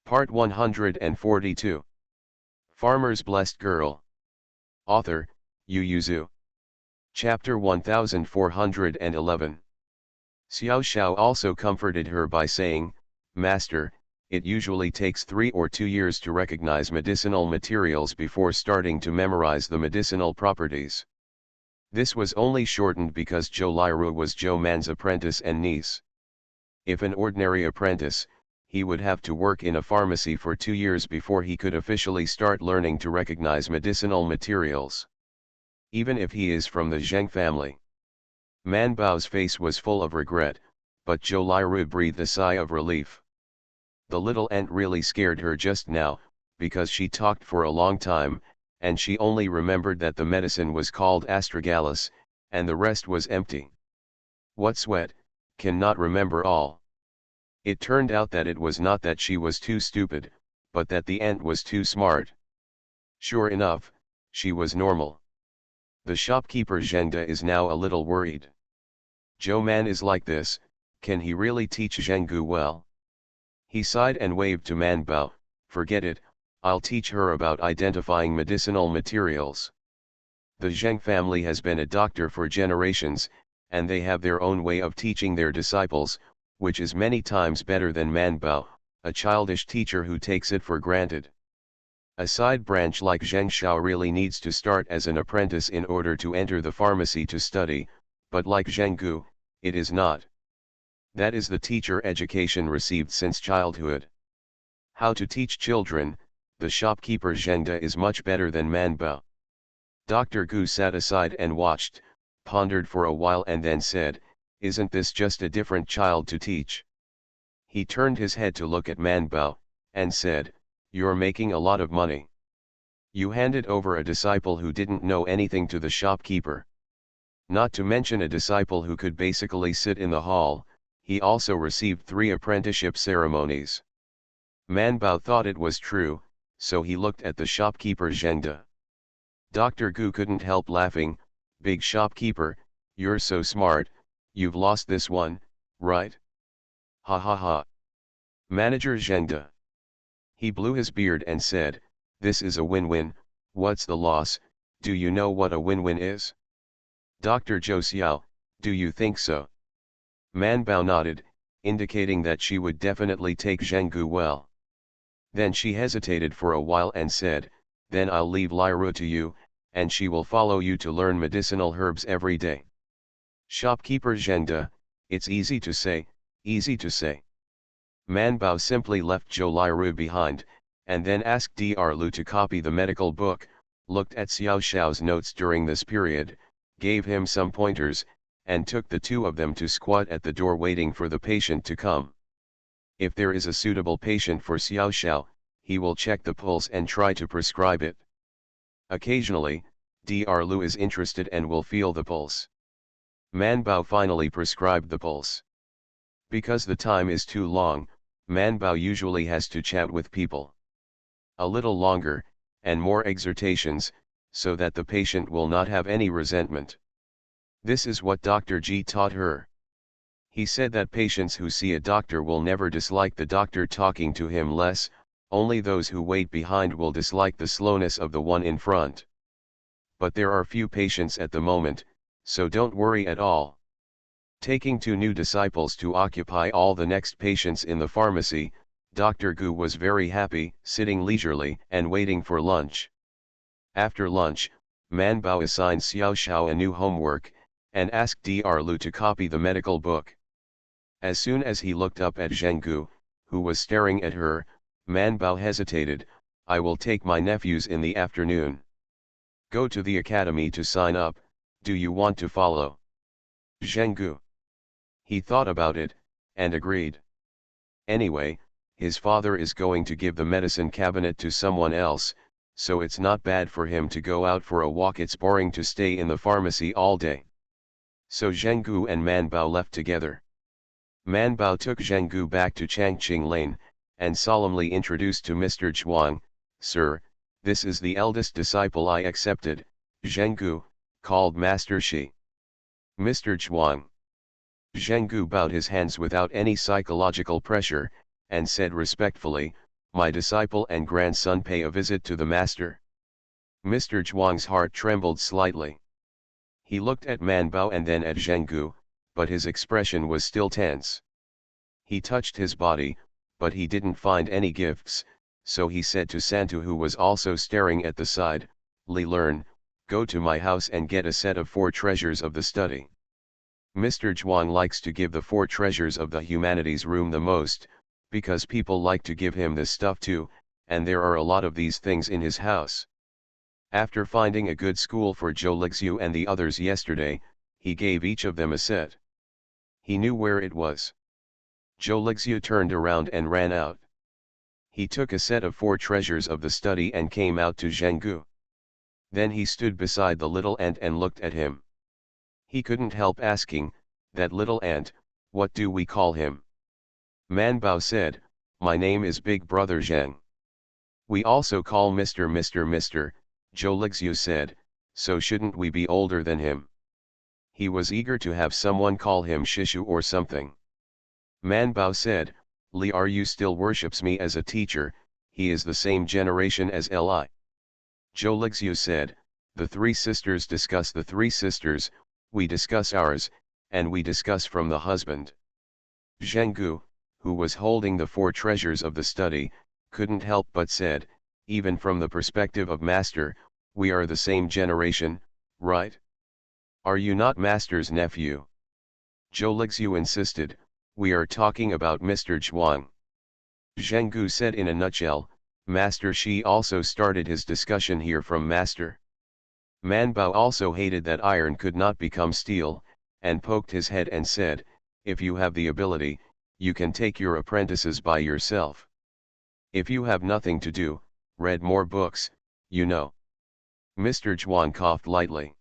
Part 142. Farmer's Blessed Girl. Author, Yu Yuzu. Chapter 1411. Xiao Xiao also comforted her by saying, "Master, it usually takes 3 or 2 years to recognize medicinal materials before starting to memorize the medicinal properties." This was only shortened because Zhou Liru was Zhou Man's apprentice and niece. If an ordinary apprentice, he would have to work in a pharmacy for 2 years before he could officially start learning to recognize medicinal materials. Even if he is from the Zheng family. Man Bao's face was full of regret, but Zhou Liru breathed a sigh of relief. The little ant really scared her just now, because she talked for a long time, and she only remembered that the medicine was called astragalus, and the rest was empty. What sweat, cannot remember all. It turned out that it was not that she was too stupid, but that the ant was too smart. Sure enough, she was normal. The shopkeeper Zhengde is now a little worried. Zhou Man is like this, can he really teach Zhenggu well? He sighed and waved to Man Bao, "Forget it, I'll teach her about identifying medicinal materials." The Zheng family has been a doctor for generations, and they have their own way of teaching their disciples, which is many times better than Man Bao, a childish teacher who takes it for granted. A side branch like Zheng Xiao really needs to start as an apprentice in order to enter the pharmacy to study, but like Zhenggu, it is not. That is the teacher education received since childhood. How to teach children, the shopkeeper Zhengde is much better than Man Bao. Dr. Gu sat aside and watched, pondered for a while and then said, "Isn't this just a different child to teach?" He turned his head to look at Man Bao, and said, "You're making a lot of money. You handed over a disciple who didn't know anything to the shopkeeper. Not to mention a disciple who could basically sit in the hall, he also received 3 apprenticeship ceremonies." Man Bao thought it was true, so he looked at the shopkeeper Zhengde. Dr. Gu couldn't help laughing, "Big shopkeeper, you're so smart, you've lost this one, right? Ha ha ha." Manager Zhengde. He blew his beard and said, "This is a win-win, what's the loss, do you know what a win-win is?" Dr. Zhou Xiao, "Do you think so?" Man Bao nodded, indicating that she would definitely take Zhenggu well. Then she hesitated for a while and said, "Then I'll leave Liru to you, and she will follow you to learn medicinal herbs every day." Shopkeeper Zhengde, "It's easy to say, easy to say." Man Bao simply left Zhou Liru behind, and then asked Dr. Lu to copy the medical book, looked at Xiao Xiao's notes during this period, gave him some pointers, and took the 2 of them to squat at the door waiting for the patient to come. If there is a suitable patient for Xiao Xiao, he will check the pulse and try to prescribe it. Occasionally, Dr. Lu is interested and will feel the pulse. Man Bao finally prescribed the pulse. Because the time is too long, Man Bao usually has to chat with people a little longer, and more exhortations, so that the patient will not have any resentment. This is what Dr. Ji taught her. He said that patients who see a doctor will never dislike the doctor talking to him less, only those who wait behind will dislike the slowness of the one in front. But there are few patients at the moment, so don't worry at all. Taking 2 new disciples to occupy all the next patients in the pharmacy, Dr. Gu was very happy, sitting leisurely and waiting for lunch. After lunch, Man Bao assigned Xiao Xiao a new homework, and asked Dr. Lu to copy the medical book. As soon as he looked up at Zhenggu, who was staring at her, Man Bao hesitated, "I will take my nephews in the afternoon. Go to the academy to sign up, do you want to follow?" Zhenggu. He thought about it, and agreed. Anyway, his father is going to give the medicine cabinet to someone else, so it's not bad for him to go out for a walk. It's boring to stay in the pharmacy all day. So Zhenggu and Man Bao left together. Man Bao took Zhenggu back to Changqing Lane, and solemnly introduced to Mr. Zhuang, "Sir, this is the eldest disciple I accepted, Zhenggu, called Master Shi." Mr. Zhuang. Zhenggu bowed his hands without any psychological pressure, and said respectfully, my disciple and grandson pay a visit to the master. Mr. Zhuang's heart trembled slightly. He looked at Man Bao and then at Zhenggu, but his expression was still tense. He touched his body, but he didn't find any gifts, so he said to Santu, who was also staring at the side, "Li Learn, go to my house and get a set of 4 treasures of the study." Mr. Zhuang likes to give the 4 treasures of the humanities room the most, because people like to give him this stuff too, and there are a lot of these things in his house. After finding a good school for Zhou Lixiu and the others yesterday, he gave each of them a set. He knew where it was. Zhou Lixiu turned around and ran out. He took a set of 4 treasures of the study and came out to Zhenggu. Then he stood beside the little ant and looked at him. He couldn't help asking, "That little ant, what do we call him?" Man Bao said, "My name is Big Brother Zheng." "We also call Mr. Zhou Lixiu said, "So shouldn't we be older than him?" He was eager to have someone call him Shishu or something. Man Bao said, "Li are you still worships me as a teacher, he is the same generation as Li." Zhou Lixiu said, "The 3 sisters discuss the 3 sisters, we discuss ours, and we discuss from the husband." Zhenggu, who was holding the 4 treasures of the study, couldn't help but said, "Even from the perspective of master, we are the same generation, right? Are you not master's nephew?" Zhou Lixiu insisted, "We are talking about Mr. Zhuang." Zhenggu said in a nutshell, "Master Shi also started his discussion here from master." Man Bao also hated that iron could not become steel, and poked his head and said, "If you have the ability, you can take your apprentices by yourself. If you have nothing to do, read more books, you know." Mr. Zhuang coughed lightly.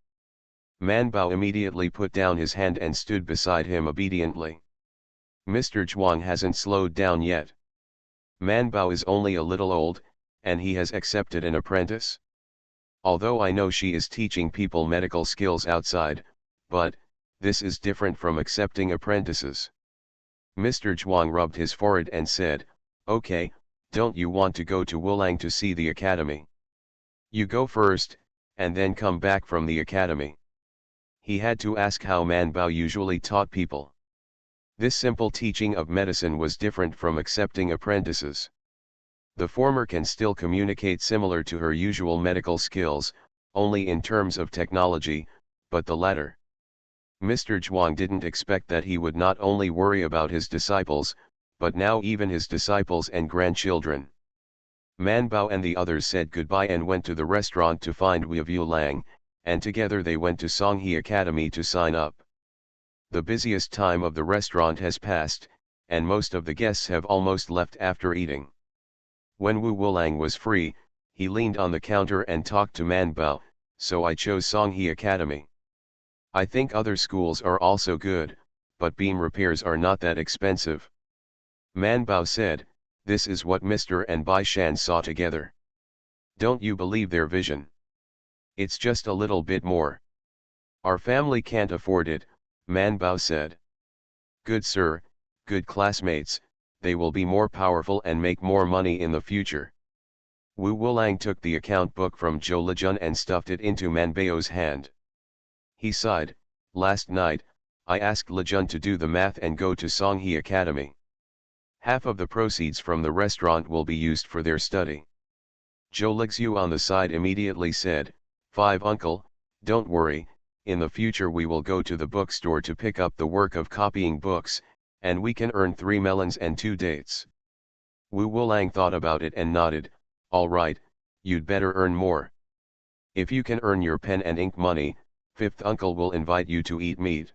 Man Bao immediately put down his hand and stood beside him obediently. Mr. Zhuang hasn't slowed down yet. Man Bao is only a little old, and he has accepted an apprentice. Although I know she is teaching people medical skills outside, but this is different from accepting apprentices. Mr. Zhuang rubbed his forehead and said, "Okay, don't you want to go to Wulang to see the academy? You go first, and then come back from the academy." He had to ask how Man Bao usually taught people. This simple teaching of medicine was different from accepting apprentices. The former can still communicate similar to her usual medical skills, only in terms of technology, but the latter. Mr. Zhuang didn't expect that he would not only worry about his disciples, but now even his disciples and grandchildren. Man Bao and the others said goodbye and went to the restaurant to find Wei Lang, and together they went to Songhe Academy to sign up. The busiest time of the restaurant has passed, and most of the guests have almost left after eating. When Wu Wulang was free, he leaned on the counter and talked to Man Bao, "So I chose Songhe Academy. I think other schools are also good, but beam repairs are not that expensive." Man Bao said, "This is what Mr. and Bai Shan saw together. Don't you believe their vision? It's just a little bit more. Our family can't afford it," Man Bao said. "Good sir, good classmates, they will be more powerful and make more money in the future." Wu Wulang took the account book from Zhou Lijun and stuffed it into Man Bao's hand. He sighed, "Last night, I asked Lijun to do the math and go to Songhe Academy. Half of the proceeds from the restaurant will be used for their study." Zhou Lixiu on the side immediately said, "5 uncle, don't worry, in the future we will go to the bookstore to pick up the work of copying books, and we can earn 3 melons and 2 dates." Wu Wulang thought about it and nodded, "All right, you'd better earn more. If you can earn your pen and ink money, 5th uncle will invite you to eat meat.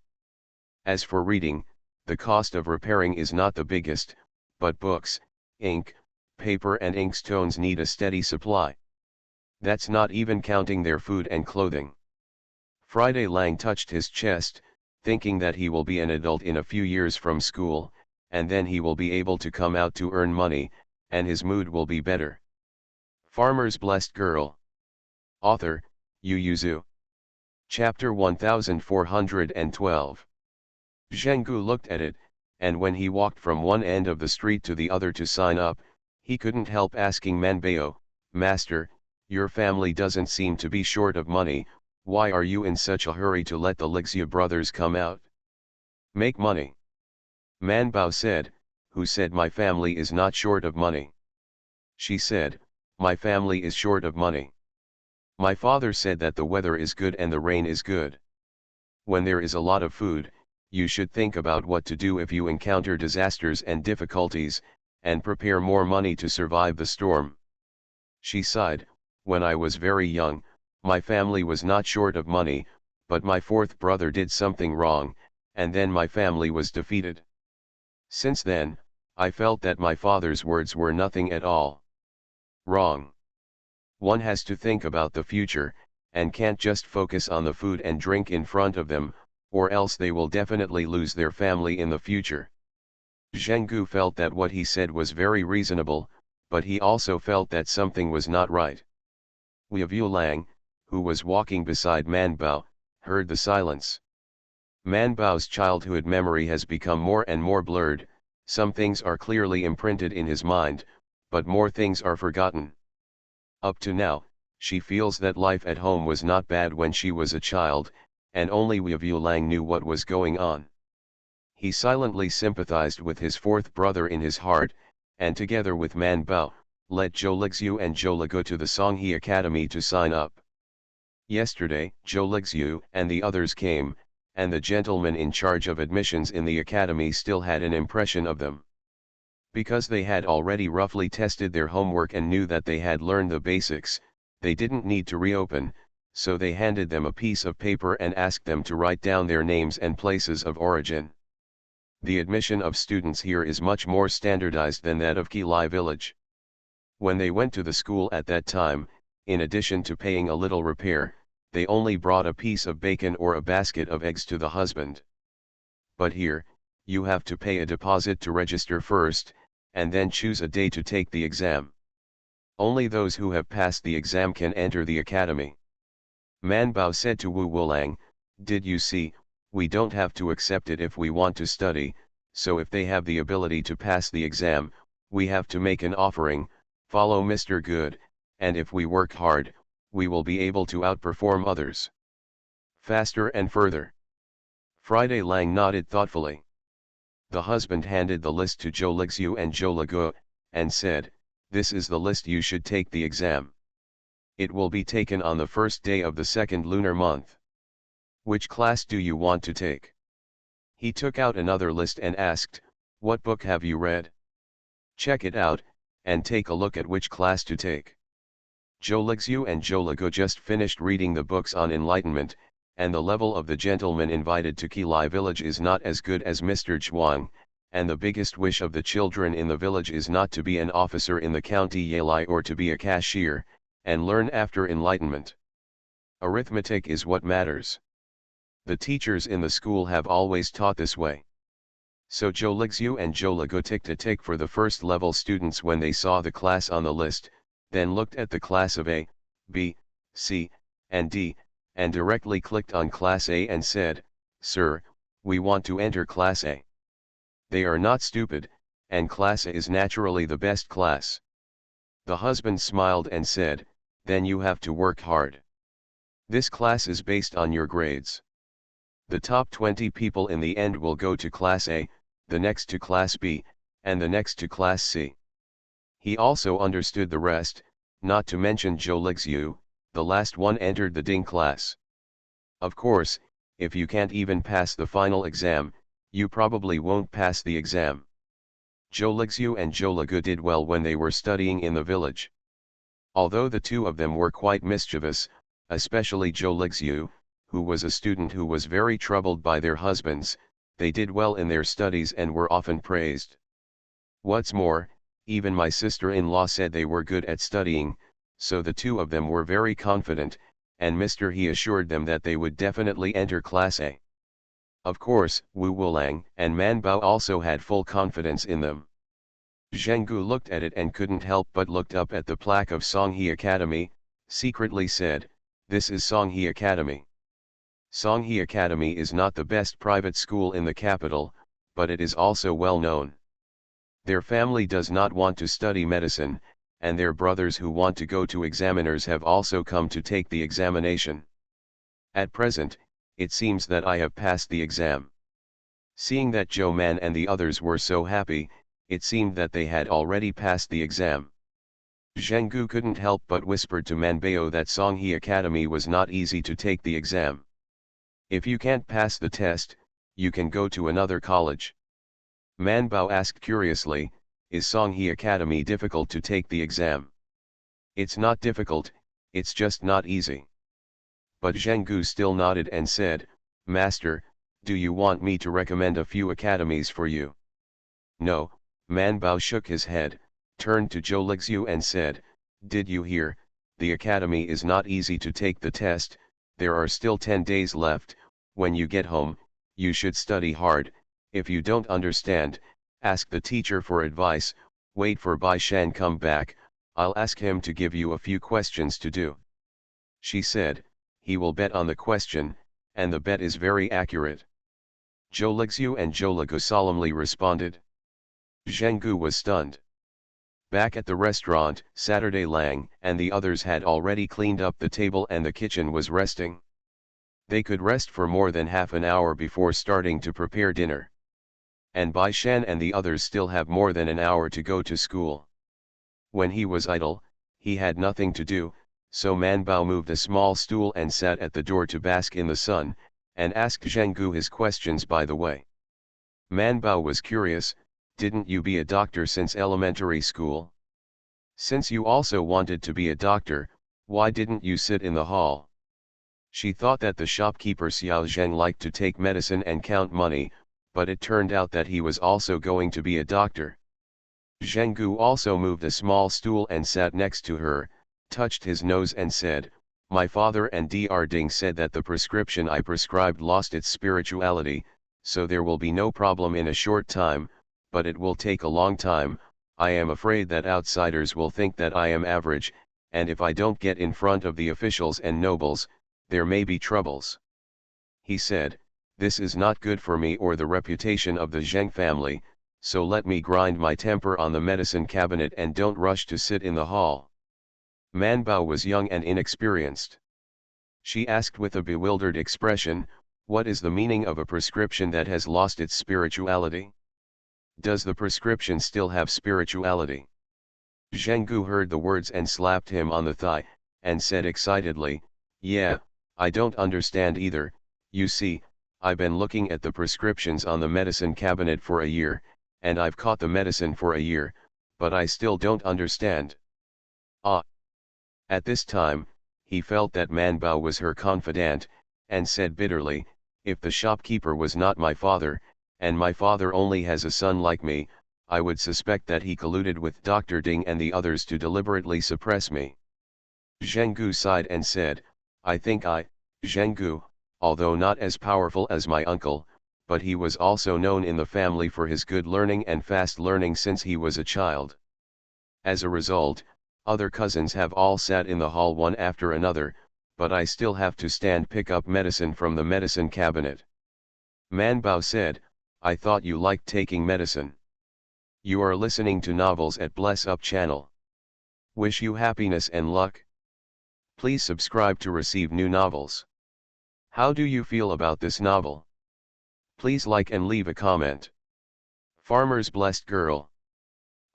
As for reading, the cost of repairing is not the biggest, but books, ink, paper and inkstones need a steady supply. That's not even counting their food and clothing." Friday Lang touched his chest, thinking that he will be an adult in a few years from school, and then he will be able to come out to earn money, and his mood will be better. Farmer's Blessed Girl. Author, Yu Yuzu. Chapter 1412. Zhenggu looked at it, and when he walked from one end of the street to the other to sign up, He couldn't help asking Manbao, "Master, your family doesn't seem to be short of money, why are you in such a hurry to let the Lixia brothers come out?" "Make money." Manbao said, "Who said my family is not short of money?" She said, "My family is short of money. My father said that the weather is good and the rain is good. When there is a lot of food, you should think about what to do if you encounter disasters and difficulties, and prepare more money to survive the storm." She sighed, "When I was very young, my family was not short of money, but my fourth brother did something wrong, and then my family was defeated. Since then, I felt that my father's words were nothing at all. Wrong. One has to think about the future, and can't just focus on the food and drink in front of them, or else they will definitely lose their family in the future." Zhenggu felt that what he said was very reasonable, but he also felt that something was not right. Wu Lang, who was walking beside Manbao, heard the silence. Manbao's childhood memory has become more and more blurred, some things are clearly imprinted in his mind, but more things are forgotten. Up to now, she feels that life at home was not bad when she was a child, and only Wu Lang knew what was going on. He silently sympathized with his fourth brother in his heart, and together with Manbao, led Zhou Lixiu and Zhou Lego to the Songhe Academy to sign up. Yesterday, Zhou Lixiu and the others came, and the gentleman in charge of admissions in the academy still had an impression of them. Because they had already roughly tested their homework and knew that they had learned the basics, they didn't need to reopen, so they handed them a piece of paper and asked them to write down their names and places of origin. The admission of students here is much more standardized than that of Qilai village. When they went to the school at that time, in addition to paying a little repair, they only brought a piece of bacon or a basket of eggs to the husband. But here, you have to pay a deposit to register first, and then choose a day to take the exam. Only those who have passed the exam can enter the academy. Manbao said to Wu Lang, "Did you see, we don't have to accept it if we want to study, so if they have the ability to pass the exam, we have to make an offering, follow Mr. Good, and if we work hard, we will be able to outperform others. Faster and further." Friday Lang nodded thoughtfully. The husband handed the list to Zhou Lixiu and Zhou Lego, and said, "This is the list you should take the exam. It will be taken on the first day of the second lunar month. Which class do you want to take?" He took out another list and asked, "What book have you read? Check it out, and take a look at which class to take." Zhou Lixiu and Zhou Lego just finished reading the books on enlightenment, and the level of the gentleman invited to Qilai village is not as good as Mr. Zhuang, and the biggest wish of the children in the village is not to be an officer in the county Yalai or to be a cashier, and learn after enlightenment. Arithmetic is what matters. The teachers in the school have always taught this way. So Zhou Lixiu and Zhou Lego ticked a tick for the first level students when they saw the class on the list, then looked at the class of A, B, C, and D, and directly clicked on Class A and said, "Sir, we want to enter Class A." They are not stupid, and Class A is naturally the best class. The husband smiled and said, "Then you have to work hard. This class is based on your grades. The top 20 people in the end will go to Class A, the next to Class B, and the next to Class C." He also understood the rest, not to mention Zhou Lixiu, the last one entered the Ding class. Of course, if you can't even pass the final exam, you probably won't pass the exam. Zhou Lixiu and Zhou Lego did well when they were studying in the village. Although the two of them were quite mischievous, especially Zhou Lixiu, who was a student who was very troubled by their husbands, they did well in their studies and were often praised. What's more, even my sister-in-law said they were good at studying, so the two of them were very confident, and Mr. He assured them that they would definitely enter Class A. Of course, Wu Lang and Manbao also had full confidence in them. Zhenggu looked at it and couldn't help but looked up at the plaque of Songhe Academy, secretly said, "This is Songhe Academy." Songhe Academy is not the best private school in the capital, but it is also well known. Their family does not want to study medicine, and their brothers who want to go to examiners have also come to take the examination. At present, it seems that I have passed the exam. Seeing that Joe Man and the others were so happy, it seemed that they had already passed the exam. Zhenggu couldn't help but whispered to Manbao that Songhe Academy was not easy to take the exam. If you can't pass the test, you can go to another college. Manbao asked curiously, is Songhe Academy difficult to take the exam? It's not difficult, it's just not easy. But Zhenggu still nodded and said, Master, do you want me to recommend a few academies for you? No, Manbao shook his head, turned to Zhou Lixiu and said, did you hear, the academy is not easy to take the test, there are still 10 days left, when you get home, you should study hard, if you don't understand, ask the teacher for advice, wait for Bai Shan come back, I'll ask him to give you a few questions to do. She said, he will bet on the question, and the bet is very accurate. Zhou Lixiu and Zhou Ligu solemnly responded. Zhenggu was stunned. Back at the restaurant, Saturday Lang and the others had already cleaned up the table and the kitchen was resting. They could rest for more than half an hour before starting to prepare dinner. And Bai Shan and the others still have more than an hour to go to school. When he was idle, he had nothing to do, so Manbao moved a small stool and sat at the door to bask in the sun, and asked Zhenggu his questions by the way. Manbao was curious, didn't you be a doctor since elementary school? Since you also wanted to be a doctor, why didn't you sit in the hall? She thought that the shopkeeper Xiao Zheng liked to take medicine and count money, but it turned out that he was also going to be a doctor. Zhenggu also moved a small stool and sat next to her, touched his nose and said, my father and Dr. Ding said that the prescription I prescribed lost its spirituality, so there will be no problem in a short time, but it will take a long time. I am afraid that outsiders will think that I am average, and if I don't get in front of the officials and nobles, there may be troubles. He said, this is not good for me or the reputation of the Zheng family, so let me grind my temper on the medicine cabinet and don't rush to sit in the hall. Manbao was young and inexperienced. She asked with a bewildered expression, what is the meaning of a prescription that has lost its spirituality? Does the prescription still have spirituality? Zhenggu heard the words and slapped him on the thigh, and said excitedly, yeah, I don't understand either, you see, I've been looking at the prescriptions on the medicine cabinet for a year, and I've caught the medicine for a year, but I still don't understand. Ah! At this time, he felt that Manbao was her confidant, and said bitterly, if the shopkeeper was not my father, and my father only has a son like me, I would suspect that he colluded with Dr. Ding and the others to deliberately suppress me. Zhenggu sighed and said, I think Zhenggu, although not as powerful as my uncle, but he was also known in the family for his good learning and fast learning since he was a child. As a result, other cousins have all sat in the hall one after another, but I still have to stand pick up medicine from the medicine cabinet. Manbao said, I thought you liked taking medicine. You are listening to novels at Bless Up channel. Wish you happiness and luck. Please subscribe to receive new novels. How do you feel about this novel? Please like and leave a comment. Farmer's Blessed Girl.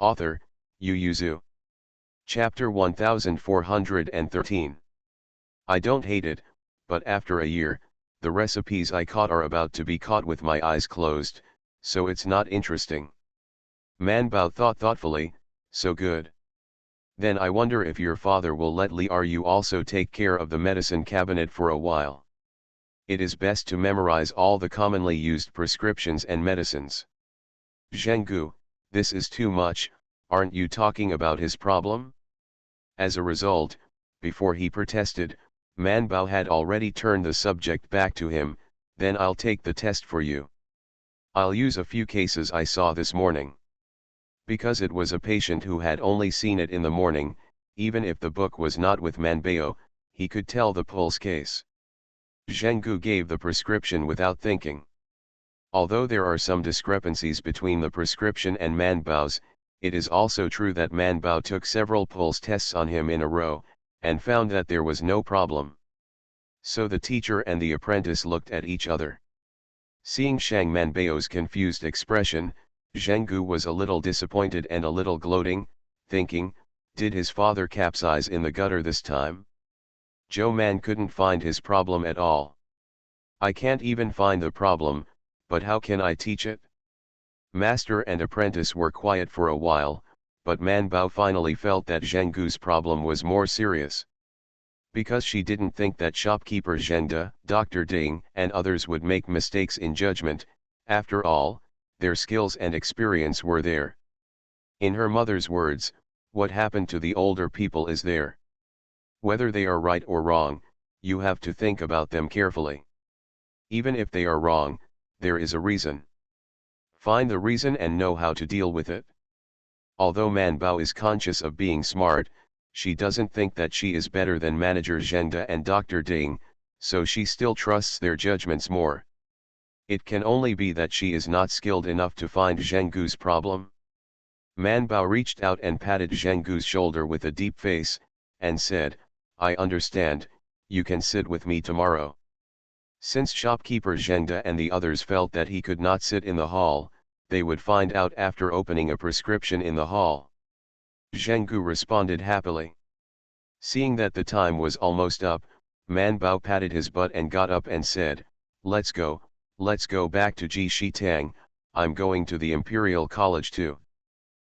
Author, Yu Yuzu. Chapter 1413. I don't hate it, but after a year, the recipes I caught are about to be caught with my eyes closed, so it's not interesting. Manbao thought thoughtfully, so good. Then I wonder if your father will let Liu also take care of the medicine cabinet for a while. It is best to memorize all the commonly used prescriptions and medicines. Zhenggu, this is too much, aren't you talking about his problem? As a result, before he protested, Manbao had already turned the subject back to him, then I'll take the test for you. I'll use a few cases I saw this morning. Because it was a patient who had only seen it in the morning, even if the book was not with Manbao, he could tell the pulse case. Zhenggu gave the prescription without thinking. Although there are some discrepancies between the prescription and Manbao's, it is also true that Manbao took several pulse tests on him in a row, and found that there was no problem. So the teacher and the apprentice looked at each other. Seeing Shang Manbao's confused expression, Zhenggu was a little disappointed and a little gloating, thinking, did his father capsize in the gutter this time? Zhou Man couldn't find his problem at all. I can't even find the problem, but how can I teach it? Master and apprentice were quiet for a while, but Manbao finally felt that Zhenggu's problem was more serious. Because she didn't think that shopkeeper Zhengde, Dr. Ding, and others would make mistakes in judgment, after all, their skills and experience were there. In her mother's words, what happened to the older people is there. Whether they are right or wrong, you have to think about them carefully. Even if they are wrong, there is a reason. Find the reason and know how to deal with it. Although Manbao is conscious of being smart, she doesn't think that she is better than manager Zhengde and Dr. Ding, so she still trusts their judgments more. It can only be that she is not skilled enough to find Zhenggu's problem. Manbao reached out and patted Zhenggu's shoulder with a deep face, and said, I understand, you can sit with me tomorrow. Since shopkeeper Zhengde and the others felt that he could not sit in the hall, they would find out after opening a prescription in the hall. Zhenggu responded happily. Seeing that the time was almost up, Manbao patted his butt and got up and said, let's go back to Ji Shitang, I'm going to the Imperial College too.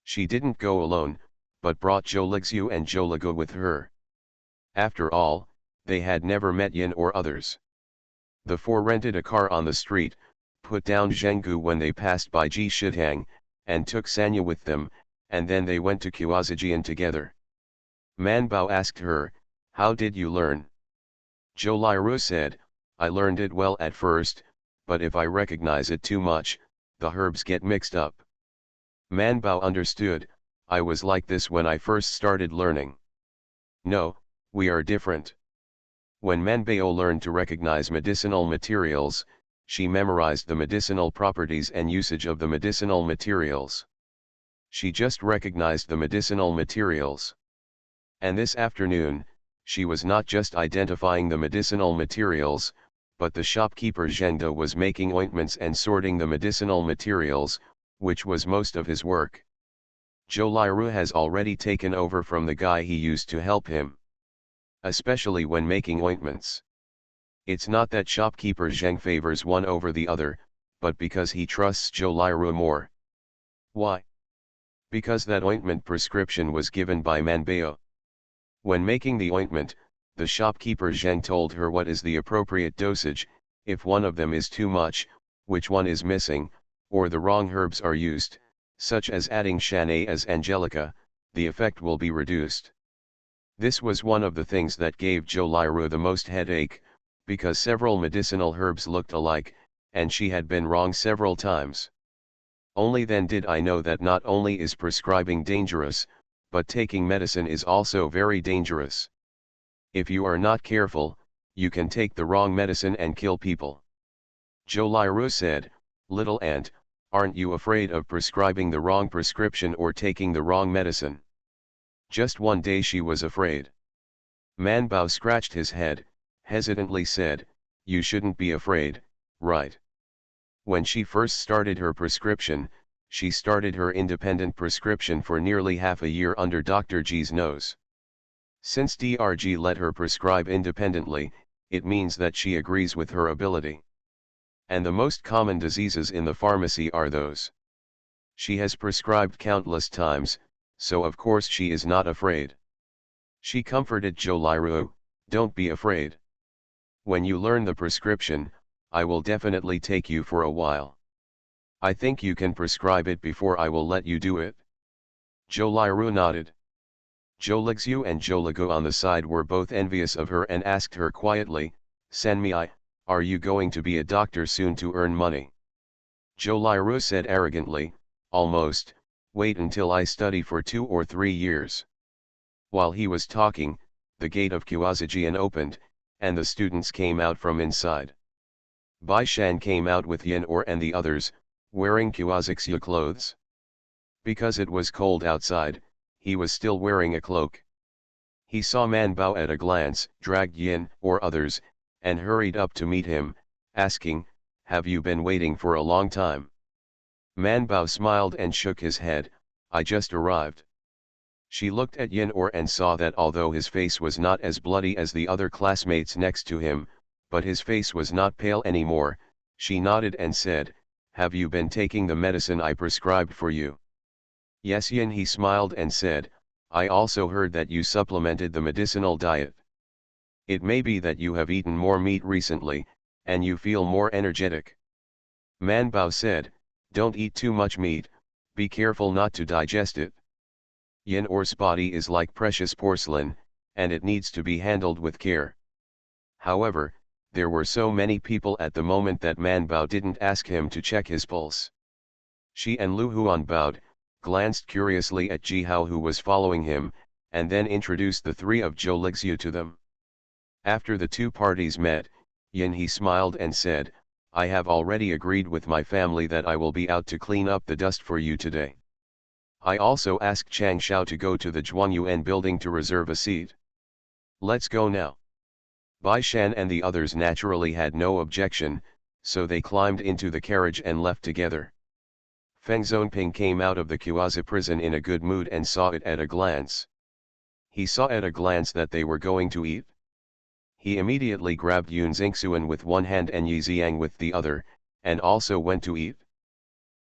She didn't go alone, but brought Zhou Lixiu and Zhou Lego with her. After all, they had never met Yin or others. The four rented a car on the street, put down Zhenggu when they passed by Ji Shitang, and took Sanya with them, and then they went to Qiaozijian together. Manbao asked her, how did you learn? Zhou Liru said, I learned it well at first, but if I recognize it too much, the herbs get mixed up. Manbao understood, I was like this when I first started learning. No, we are different. When Manbao learned to recognize medicinal materials, she memorized the medicinal properties and usage of the medicinal materials. She just recognized the medicinal materials. And this afternoon, she was not just identifying the medicinal materials, but the shopkeeper Zhengde was making ointments and sorting the medicinal materials, which was most of his work. Zhou Liru has already taken over from the guy he used to help him. Especially when making ointments. It's not that shopkeeper Zheng favors one over the other, but because he trusts Zhou Liru more. Why? Because that ointment prescription was given by Manbao. When making the ointment, the shopkeeper Zheng told her what is the appropriate dosage, if one of them is too much, which one is missing, or the wrong herbs are used, such as adding Shanae as Angelica, the effect will be reduced. This was one of the things that gave Zhou Liru the most headache, because several medicinal herbs looked alike, and she had been wrong several times. Only then did I know that not only is prescribing dangerous, but taking medicine is also very dangerous. If you are not careful, you can take the wrong medicine and kill people. Zhou Liru said, little ant, aren't you afraid of prescribing the wrong prescription or taking the wrong medicine? Just one day she was afraid. Manbao scratched his head, hesitantly said, you shouldn't be afraid, right? When she first started her prescription, she started her independent prescription for nearly half a year under Dr. G's nose. Since Dr. let her prescribe independently, it means that she agrees with her ability. And the most common diseases in the pharmacy are those. She has prescribed countless times, so of course she is not afraid. She comforted Zhou Liru, don't be afraid. When you learn the prescription, I will definitely take you for a while. I think you can prescribe it before I will let you do it. Zhou Liru nodded. Zhou Lixiu and Zhou Lego on the side were both envious of her and asked her quietly, Sanmei, are you going to be a doctor soon to earn money? Zhou Liru said arrogantly, almost, wait until I study for 2 or 3 years. While he was talking, the gate of Qiaozijian opened, and the students came out from inside. Bai Shan came out with Yin Or and the others, wearing Kuazixia clothes. Because it was cold outside, he was still wearing a cloak. He saw Man Bao at a glance, dragged Yin or others, and hurried up to meet him, asking, "Have you been waiting for a long time?" Man Bao smiled and shook his head, "I just arrived." She looked at Yin Or and saw that although his face was not as bloody as the other classmates next to him, but his face was not pale anymore, she nodded and said, "Have you been taking the medicine I prescribed for you?" "Yes Yin," he smiled and said, "I also heard that you supplemented the medicinal diet. It may be that you have eaten more meat recently, and you feel more energetic." Man Bao said, "Don't eat too much meat, be careful not to digest it. Yin Or's body is like precious porcelain, and it needs to be handled with care." However, there were so many people at the moment that Man Bao didn't ask him to check his pulse. Shi and Lu Huan bowed, glanced curiously at Ji Hao who was following him, and then introduced the three of Zhou Lixiu to them. After the two parties met, Yin He smiled and said, "I have already agreed with my family that I will be out to clean up the dust for you today. I also asked Chang Shao to go to the Zhuangyuan building to reserve a seat. Let's go now." Bai Shan and the others naturally had no objection, so they climbed into the carriage and left together. Feng Zonping came out of the Kuazi prison in a good mood and saw it at a glance. He saw at a glance that they were going to eat. He immediately grabbed Yun Xingxuan with one hand and Yi Xiang with the other, and also went to eat.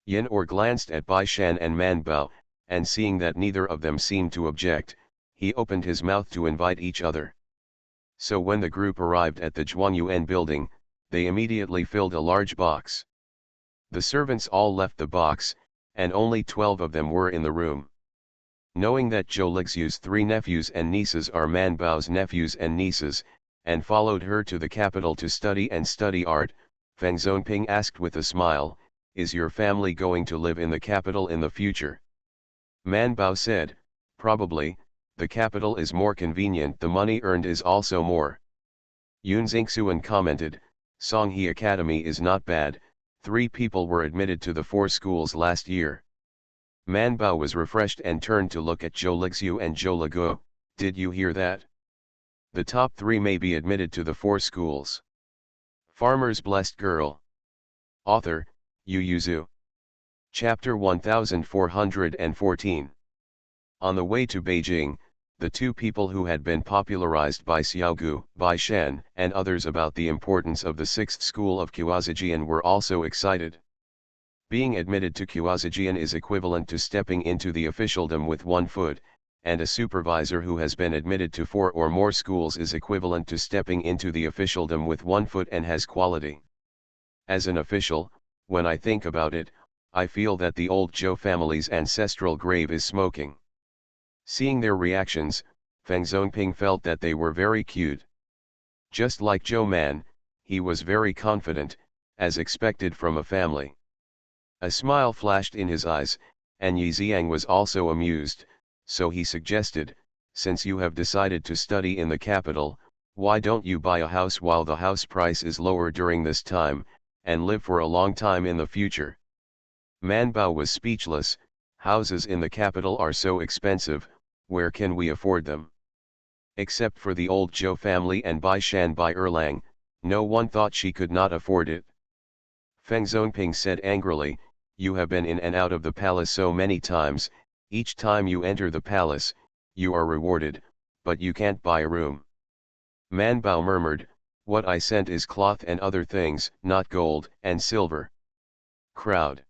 Yin Or glanced at Bai Shan and Man Bao, and seeing that neither of them seemed to object, he opened his mouth to invite each other. So when the group arrived at the Zhuangyuan building, they immediately filled a large box. The servants all left the box, and only 12 of them were in the room. Knowing that Zhou Lixiu's 3 nephews and nieces are Man Bao's nephews and nieces, and followed her to the capital to study art, Feng Zonping asked with a smile, "Is your family going to live in the capital in the future?" Man Bao said, "Probably, the capital is more convenient, the money earned is also more." Yun Xingxuan commented, "Songhe Academy is not bad, 3 people were admitted to the 4 schools last year." Man Bao was refreshed and turned to look at Zhou Lixiu and Zhou Leguo, "Did you hear that? The top 3 may be admitted to the 4 schools." Farmer's Blessed Girl. Author, Yu Yuzu. Chapter 1414. On the way to Beijing, the 2 people who had been popularized by Xiaogu, Bai Shan, and others about the importance of the 6th school of Kuazijian were also excited. Being admitted to Kuazijian is equivalent to stepping into the officialdom with 1 foot, and a supervisor who has been admitted to 4 or more schools is equivalent to stepping into the officialdom with 1 foot and has quality. As an official, when I think about it, I feel that the old Zhou family's ancestral grave is smoking. Seeing their reactions, Feng Zonping felt that they were very cute. Just like Zhou Man, he was very confident, as expected from a family. A smile flashed in his eyes, and Yi Xiang was also amused, so he suggested, "Since you have decided to study in the capital, why don't you buy a house while the house price is lower during this time, and live for a long time in the future?" Man Bao was speechless. Houses in the capital are so expensive, where can we afford them? Except for the old Zhou family and Bai Shan Bai Erlang, no one thought she could not afford it. Feng Zonping said angrily, "You have been in and out of the palace so many times, each time you enter the palace, you are rewarded, but you can't buy a room." Man Bao murmured, "What I sent is cloth and other things, not gold and silver." Crowd.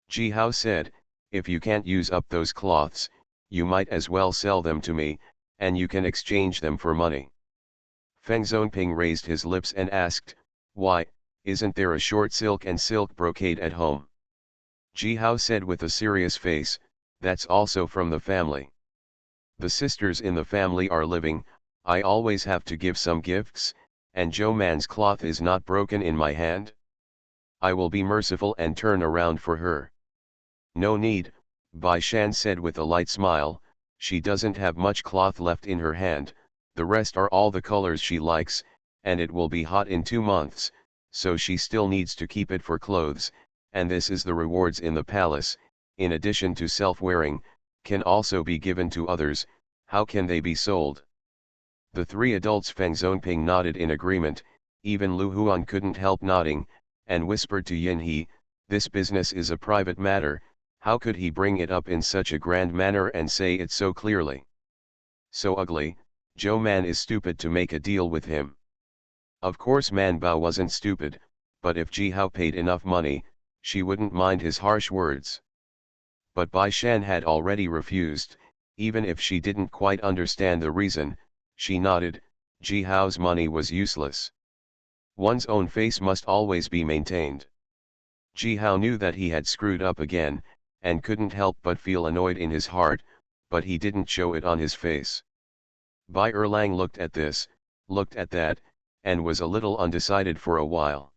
Ji Hao said, "If you can't use up those cloths, you might as well sell them to me, and you can exchange them for money." Feng Zonping raised his lips and asked, "Why, isn't there a short silk and silk brocade at home?" Ji Hao said with a serious face, "That's also from the family. The sisters in the family are living, I always have to give some gifts, and Zhou Man's cloth is not broken in my hand. I will be merciful and turn around for her." "No need," Bai Shan said with a light smile, "she doesn't have much cloth left in her hand, the rest are all the colors she likes, and it will be hot in 2 months, so she still needs to keep it for clothes, and this is the rewards in the palace, in addition to self-wearing, can also be given to others. How can they be sold? The three adults Feng Zonping nodded in agreement, even Lu Huan couldn't help nodding, and whispered to Yin He, this business is a private matter, how could he bring it up in such a grand manner and say it so clearly? So ugly, Zhou Man is stupid to make a deal with him. Of course Man Bao wasn't stupid, but if Ji Hao paid enough money, she wouldn't mind his harsh words. But Bai Shan had already refused, even if she didn't quite understand the reason, she nodded. Ji Hao's money was useless. One's own face must always be maintained. Ji Hao knew that he had screwed up again, and couldn't help but feel annoyed in his heart, but he didn't show it on his face. Bai Erlang looked at this, looked at that, and was a little undecided for a while.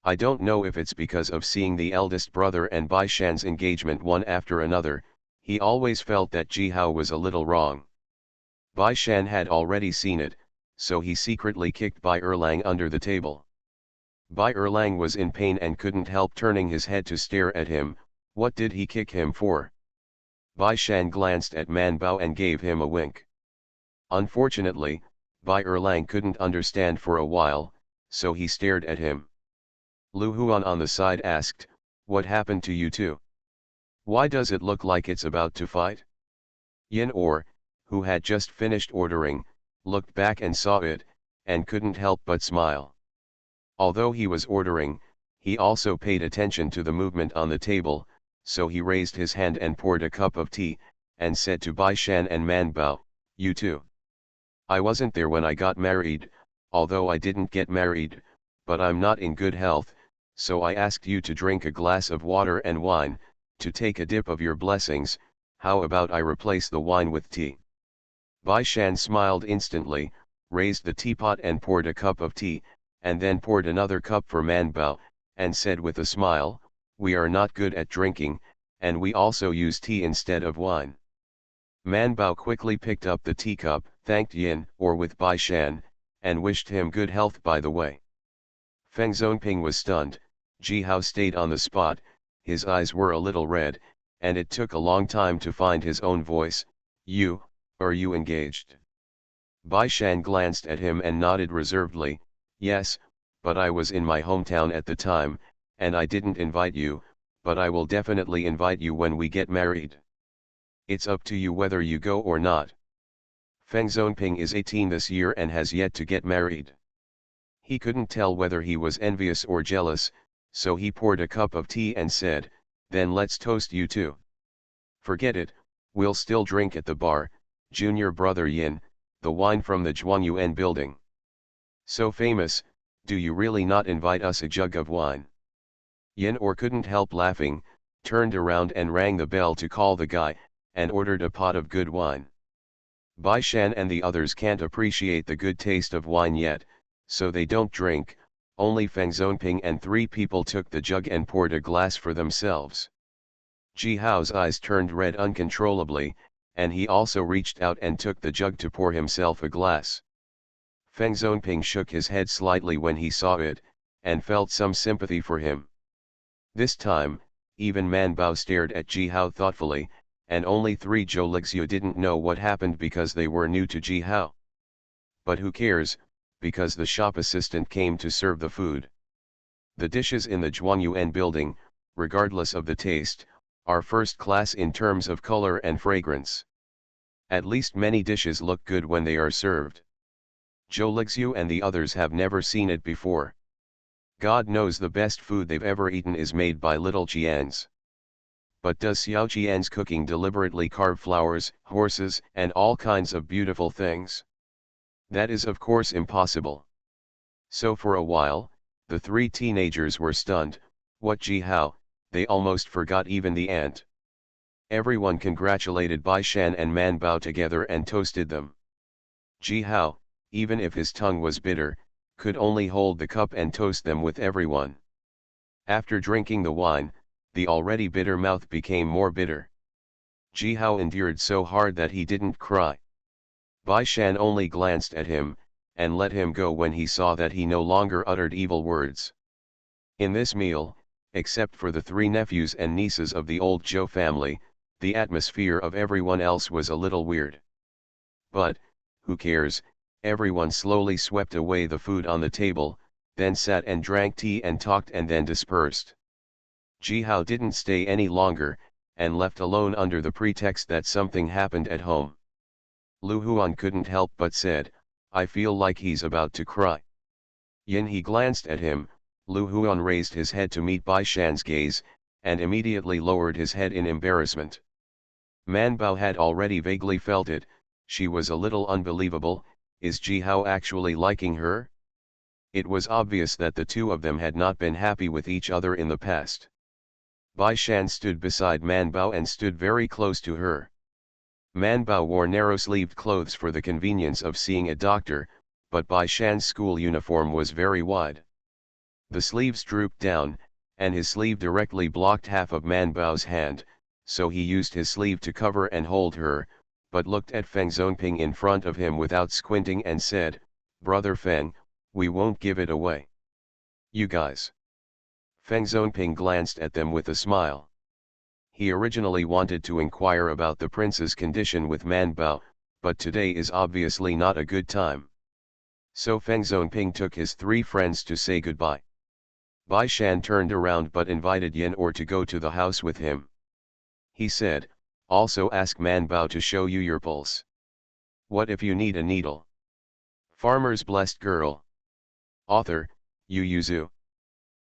I don't know if it's because of seeing the eldest brother and Bai Shan's engagement one after another, he always felt that Ji Hao was a little wrong. Bai Shan had already seen it, so he secretly kicked Bai Erlang under the table. Bai Erlang was in pain and couldn't help turning his head to stare at him. What did he kick him for? Bai Shan glanced at Man Bao and gave him a wink. Unfortunately, Bai Erlang couldn't understand for a while, so he stared at him. Lu Huan on the side asked, what happened to you two? Why does it look like it's about to fight? Yin Or, who had just finished ordering, looked back and saw it, and couldn't help but smile. Although he was ordering, he also paid attention to the movement on the table, so he raised his hand and poured a cup of tea, and said to Bai Shan and Man Bao, you too. I wasn't there when I got married, although I didn't get married, but I'm not in good health, so I asked you to drink a glass of water and wine, to take a dip of your blessings. How about I replace the wine with tea? Bai Shan smiled instantly, raised the teapot and poured a cup of tea, and then poured another cup for Man Bao, and said with a smile, we are not good at drinking, and we also use tea instead of wine. Man Bao quickly picked up the teacup, thanked Yin Or with Bai Shan, and wished him good health by the way. Feng Zonping was stunned. Ji Hao stayed on the spot, his eyes were a little red, and it took a long time to find his own voice. Are you engaged? Bai Shan glanced at him and nodded reservedly, yes, but I was in my hometown at the time, and I didn't invite you, but I will definitely invite you when we get married. It's up to you whether you go or not. Feng Zonping is 18 this year and has yet to get married. He couldn't tell whether he was envious or jealous, so he poured a cup of tea and said, then let's toast you two. Forget it, we'll still drink at the bar, junior brother Yin, the wine from the Zhuangyuan building. So famous, do you really not invite us a jug of wine? Yin Or couldn't help laughing, turned around and rang the bell to call the guy, and ordered a pot of good wine. Bai Shan and the others can't appreciate the good taste of wine yet, so they don't drink. Only Feng Zonping and 3 people took the jug and poured a glass for themselves. Ji Hao's eyes turned red uncontrollably, and he also reached out and took the jug to pour himself a glass. Feng Zonping shook his head slightly when he saw it, and felt some sympathy for him. This time, even Man Bao stared at Ji Hao thoughtfully, and only 3 Zhou Lixiu didn't know what happened because they were new to Ji Hao. But who cares, because the shop assistant came to serve the food. The dishes in the Zhuangyuan building, regardless of the taste, are first class in terms of color and fragrance. At least many dishes look good when they are served. Zhou Lixiu and the others have never seen it before. God knows the best food they've ever eaten is made by little Qians. But does Xiao Qian's cooking deliberately carve flowers, horses, and all kinds of beautiful things? That is of course impossible. So for a while, the 3 teenagers were stunned. What Ji Hao? They almost forgot even the ant. Everyone congratulated Bai Shan and Man Bao together and toasted them. Ji Hao, even if his tongue was bitter, could only hold the cup and toast them with everyone. After drinking the wine, the already bitter mouth became more bitter. Ji Hao endured so hard that he didn't cry. Bai Shan only glanced at him, and let him go when he saw that he no longer uttered evil words. In this meal, except for the 3 nephews and nieces of the old Zhou family, the atmosphere of everyone else was a little weird. But, who cares, everyone slowly swept away the food on the table, then sat and drank tea and talked and then dispersed. Ji Hao didn't stay any longer, and left alone under the pretext that something happened at home. Lu Huan couldn't help but said, "I feel like he's about to cry." Yin He glanced at him. Lu Huan raised his head to meet Bai Shan's gaze, and immediately lowered his head in embarrassment. Man Bao had already vaguely felt it. She was a little unbelievable. Is Ji Hao actually liking her? It was obvious that the two of them had not been happy with each other in the past. Bai Shan stood beside Man Bao and stood very close to her. Man Bao wore narrow-sleeved clothes for the convenience of seeing a doctor, but Bai Shan's school uniform was very wide. The sleeves drooped down, and his sleeve directly blocked half of Man Bao's hand, so he used his sleeve to cover and hold her, but looked at Feng Zonping in front of him without squinting and said, "Brother Feng, we won't give it away. You guys." Feng Zonping glanced at them with a smile. He originally wanted to inquire about the prince's condition with Man Bao, but today is obviously not a good time. So Feng Zonping took his 3 friends to say goodbye. Bai Shan turned around but invited Yin Or to go to the house with him. He said, "Also ask Man Bao to show you your pulse. What if you need a needle?" Farmer's Blessed Girl. Author, Yu Yuzu.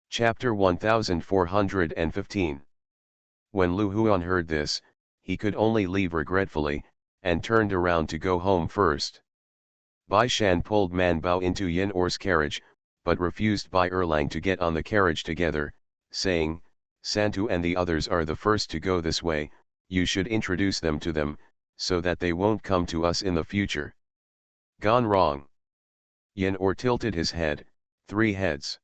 Chapter 1415. When Lu Huan heard this, he could only leave regretfully, and turned around to go home first. Bai Shan pulled Man Bao into Yin Or's carriage, but refused Bai Erlang to get on the carriage together, saying, "Santu and the others are the first to go this way, you should introduce them to them, so that they won't come to us in the future." Gone wrong. Yin Or tilted his head. 3 heads.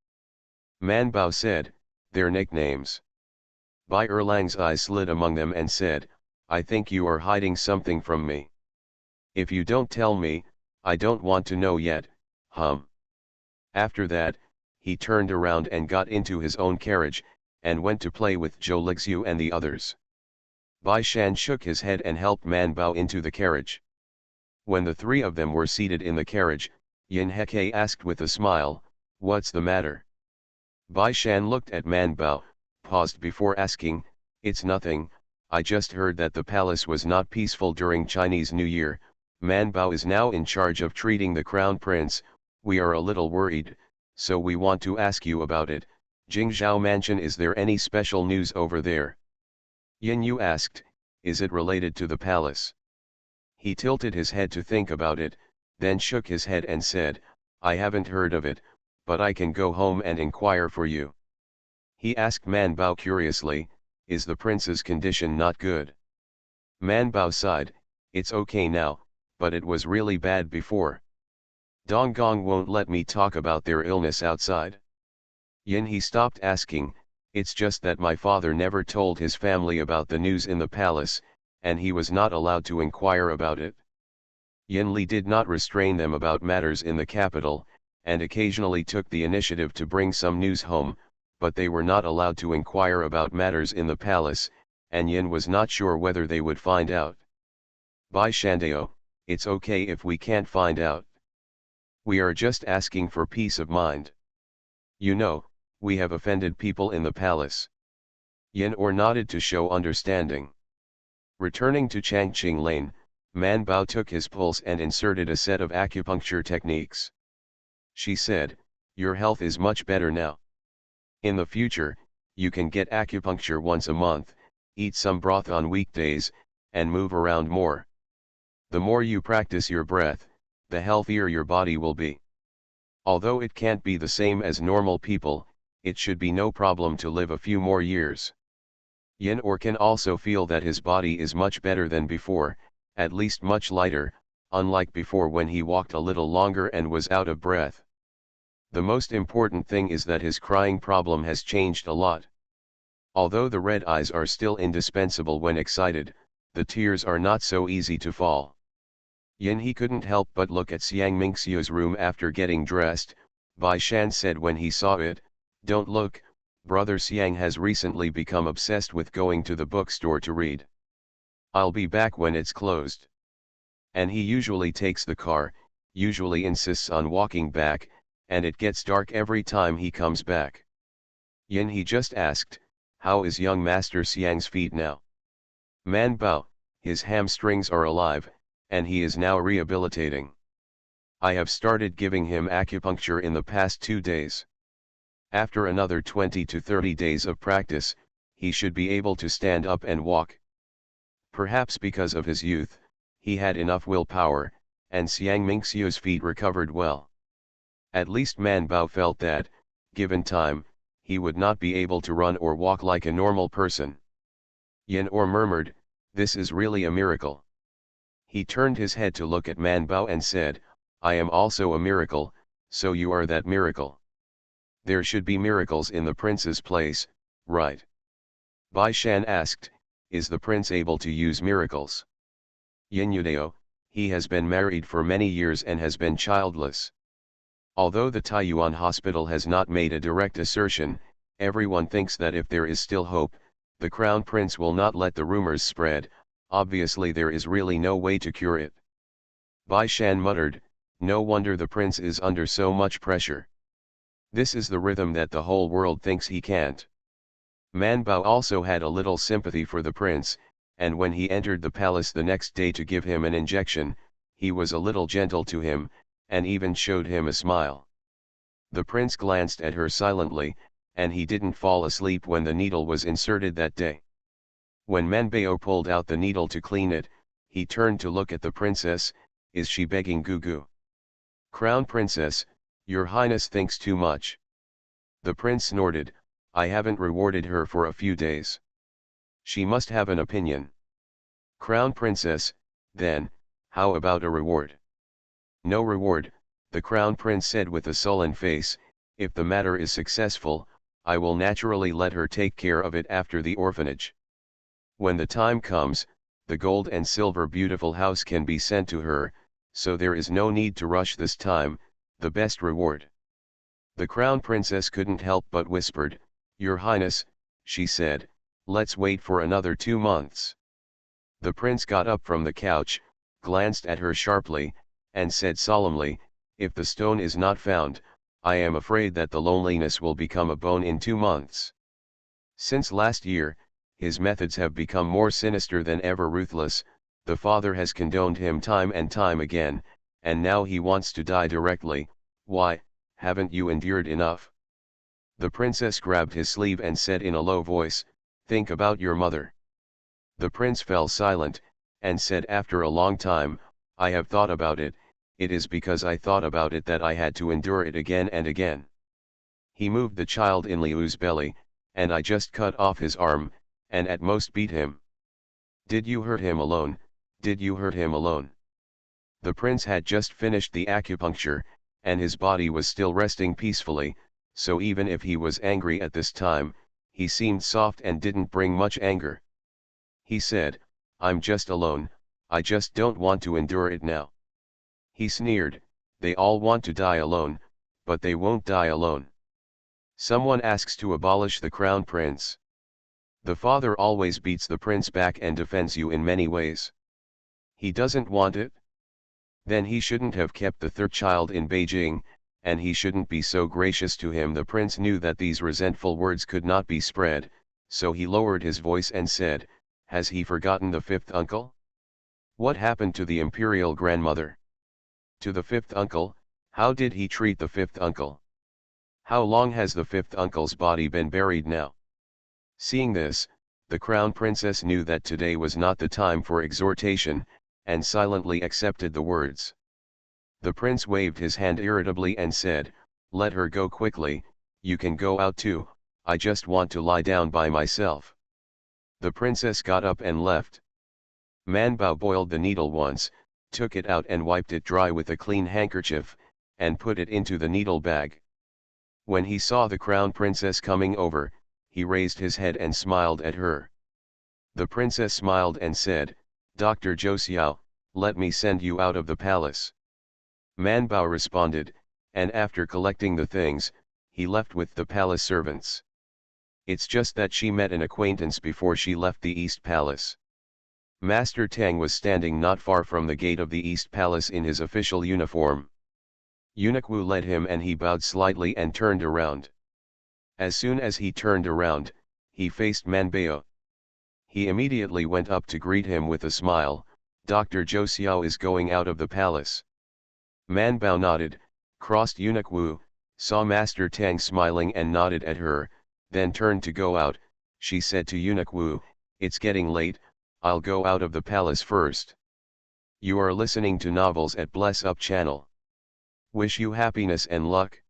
Man Bao said, "Their nicknames." Bai Erlang's eyes slid among them and said, "I think you are hiding something from me. If you don't tell me, I don't want to know yet, After that, he turned around and got into his own carriage, and went to play with Zhou Lixiu and the others. Bai Shan shook his head and helped Man Bao into the carriage. When the 3 of them were seated in the carriage, Yin Heke asked with a smile, "What's the matter?" Bai Shan looked at Man Bao, paused before asking, "It's nothing, I just heard that the palace was not peaceful during Chinese New Year. Man Bao is now in charge of treating the crown prince, we are a little worried, so we want to ask you about it. Jingzhou Mansion, is there any special news over there?" Yin Yu asked, "Is it related to the palace?" He tilted his head to think about it, then shook his head and said, "I haven't heard of it, but I can go home and inquire for you." He asked Man Bao curiously, "Is the prince's condition not good?" Man Bao sighed, "It's okay now, but it was really bad before. Dong Gong won't let me talk about their illness outside." Yin He stopped asking, "It's just that my father never told his family about the news in the palace, and he was not allowed to inquire about it." Yin Li did not restrain them about matters in the capital, and occasionally took the initiative to bring some news home, but they were not allowed to inquire about matters in the palace, and Yin was not sure whether they would find out. Bai Shandao, "It's okay if we can't find out. We are just asking for peace of mind. You know, we have offended people in the palace." Yin Or nodded to show understanding. Returning to Changqing Lane, Man Bao took his pulse and inserted a set of acupuncture techniques. She said, "Your health is much better now. In the future, you can get acupuncture once a month, eat some broth on weekdays, and move around more. The more you practice your breath, the healthier your body will be. Although it can't be the same as normal people, it should be no problem to live a few more years." Yin Or can also feel that his body is much better than before, at least much lighter, unlike before when he walked a little longer and was out of breath. The most important thing is that his crying problem has changed a lot. Although the red eyes are still indispensable when excited, the tears are not so easy to fall. Yin he couldn't help but look at Xiang Mingxiu's room after getting dressed. Bai Shan said when he saw it, "Don't look, brother Xiang has recently become obsessed with going to the bookstore to read. I'll be back when it's closed." And he usually takes the car, usually insists on walking back, and it gets dark every time he comes back. Yin he just asked, "How is young Master Xiang's feet now?" Man Bao, "His hamstrings are alive, and he is now rehabilitating. I have started giving him acupuncture in the past 2 days. After another 20 to 30 days of practice, he should be able to stand up and walk." Perhaps because of his youth, he had enough willpower, and Xiang Mingxiu's feet recovered well. At least Man Bao felt that, given time, he would not be able to run or walk like a normal person. Yin Or murmured, "This is really a miracle." He turned his head to look at Man Bao and said, "I am also a miracle, so you are that miracle. There should be miracles in the prince's place, right?" Bai Shan asked, "Is the prince able to use miracles?" Yin Yudao, "He has been married for many years and has been childless. Although the Taiyuan hospital has not made a direct assertion, everyone thinks that if there is still hope, the crown prince will not let the rumors spread. Obviously there is really no way to cure it." Bai Shan muttered, "No wonder the prince is under so much pressure. This is the rhythm that the whole world thinks he can't." Man Bao also had a little sympathy for the prince, and when he entered the palace the next day to give him an injection, he was a little gentle to him, and even showed him a smile. The prince glanced at her silently, and he didn't fall asleep when the needle was inserted that day. When Manbao pulled out the needle to clean it, he turned to look at the princess. "Is she begging Gugu?" "Crown Princess, your highness thinks too much." The prince snorted, "I haven't rewarded her for a few days. She must have an opinion." "Crown Princess, then, how about a reward?" "No reward," the crown prince said with a sullen face. "If the matter is successful, I will naturally let her take care of it after the orphanage. When the time comes, the gold and silver beautiful house can be sent to her, so there is no need to rush this time. The best reward." The crown princess couldn't help but whispered, "Your highness," she said, "let's wait for another 2 months." The prince got up from the couch, glanced at her sharply, and said solemnly, "If the stone is not found, I am afraid that the loneliness will become a bone in 2 months. Since last year, his methods have become more sinister than ever ruthless. The father has condoned him time and time again, and now he wants to die directly. Why, haven't you endured enough?" The princess grabbed his sleeve and said in a low voice, "Think about your mother." The prince fell silent, and said after a long time, "I have thought about it. It is because I thought about it that I had to endure it again and again. He moved the child in Liu's belly, and I just cut off his arm, and at most beat him. Did you hurt him alone? Did you hurt him alone?" The prince had just finished the acupuncture, and his body was still resting peacefully, so even if he was angry at this time, he seemed soft and didn't bring much anger. He said, "I'm just alone, I just don't want to endure it now." He sneered, "They all want to die alone, but they won't die alone. Someone asks to abolish the crown prince. The father always beats the prince back and defends you in many ways. He doesn't want it? Then he shouldn't have kept the third child in Beijing, and he shouldn't be so gracious to him." The prince knew that these resentful words could not be spread, so he lowered his voice and said, "Has he forgotten the fifth uncle? What happened to the imperial grandmother? To the fifth uncle, how did he treat the fifth uncle? How long has the fifth uncle's body been buried now?" Seeing this, the crown princess knew that today was not the time for exhortation, and silently accepted the words. The prince waved his hand irritably and said, "Let her go quickly, you can go out too, I just want to lie down by myself." The princess got up and left. Man Bao boiled the needle once, took it out and wiped it dry with a clean handkerchief, and put it into the needle bag. When he saw the crown princess coming over, he raised his head and smiled at her. The princess smiled and said, "Dr. Zhou Xiao, let me send you out of the palace. Man Bao responded, and after collecting the things, he left with the palace servants. It's just that she met an acquaintance before she left the East Palace. Master Tang was standing not far from the gate of the East Palace in his official uniform. Eunuch Wu led him and he bowed slightly and turned around. As soon as he turned around, he faced Man Bao. He immediately went up to greet him with a smile. Dr. Zhou Xiao is going out of the palace. Man Bao nodded, crossed Eunuch Wu, saw Master Tang smiling and nodded at her, then turned to go out. She said to Eunuch Wu, "It's getting late, I'll go out of the palace first." You are listening to novels at Bless Up channel. Wish you happiness and luck.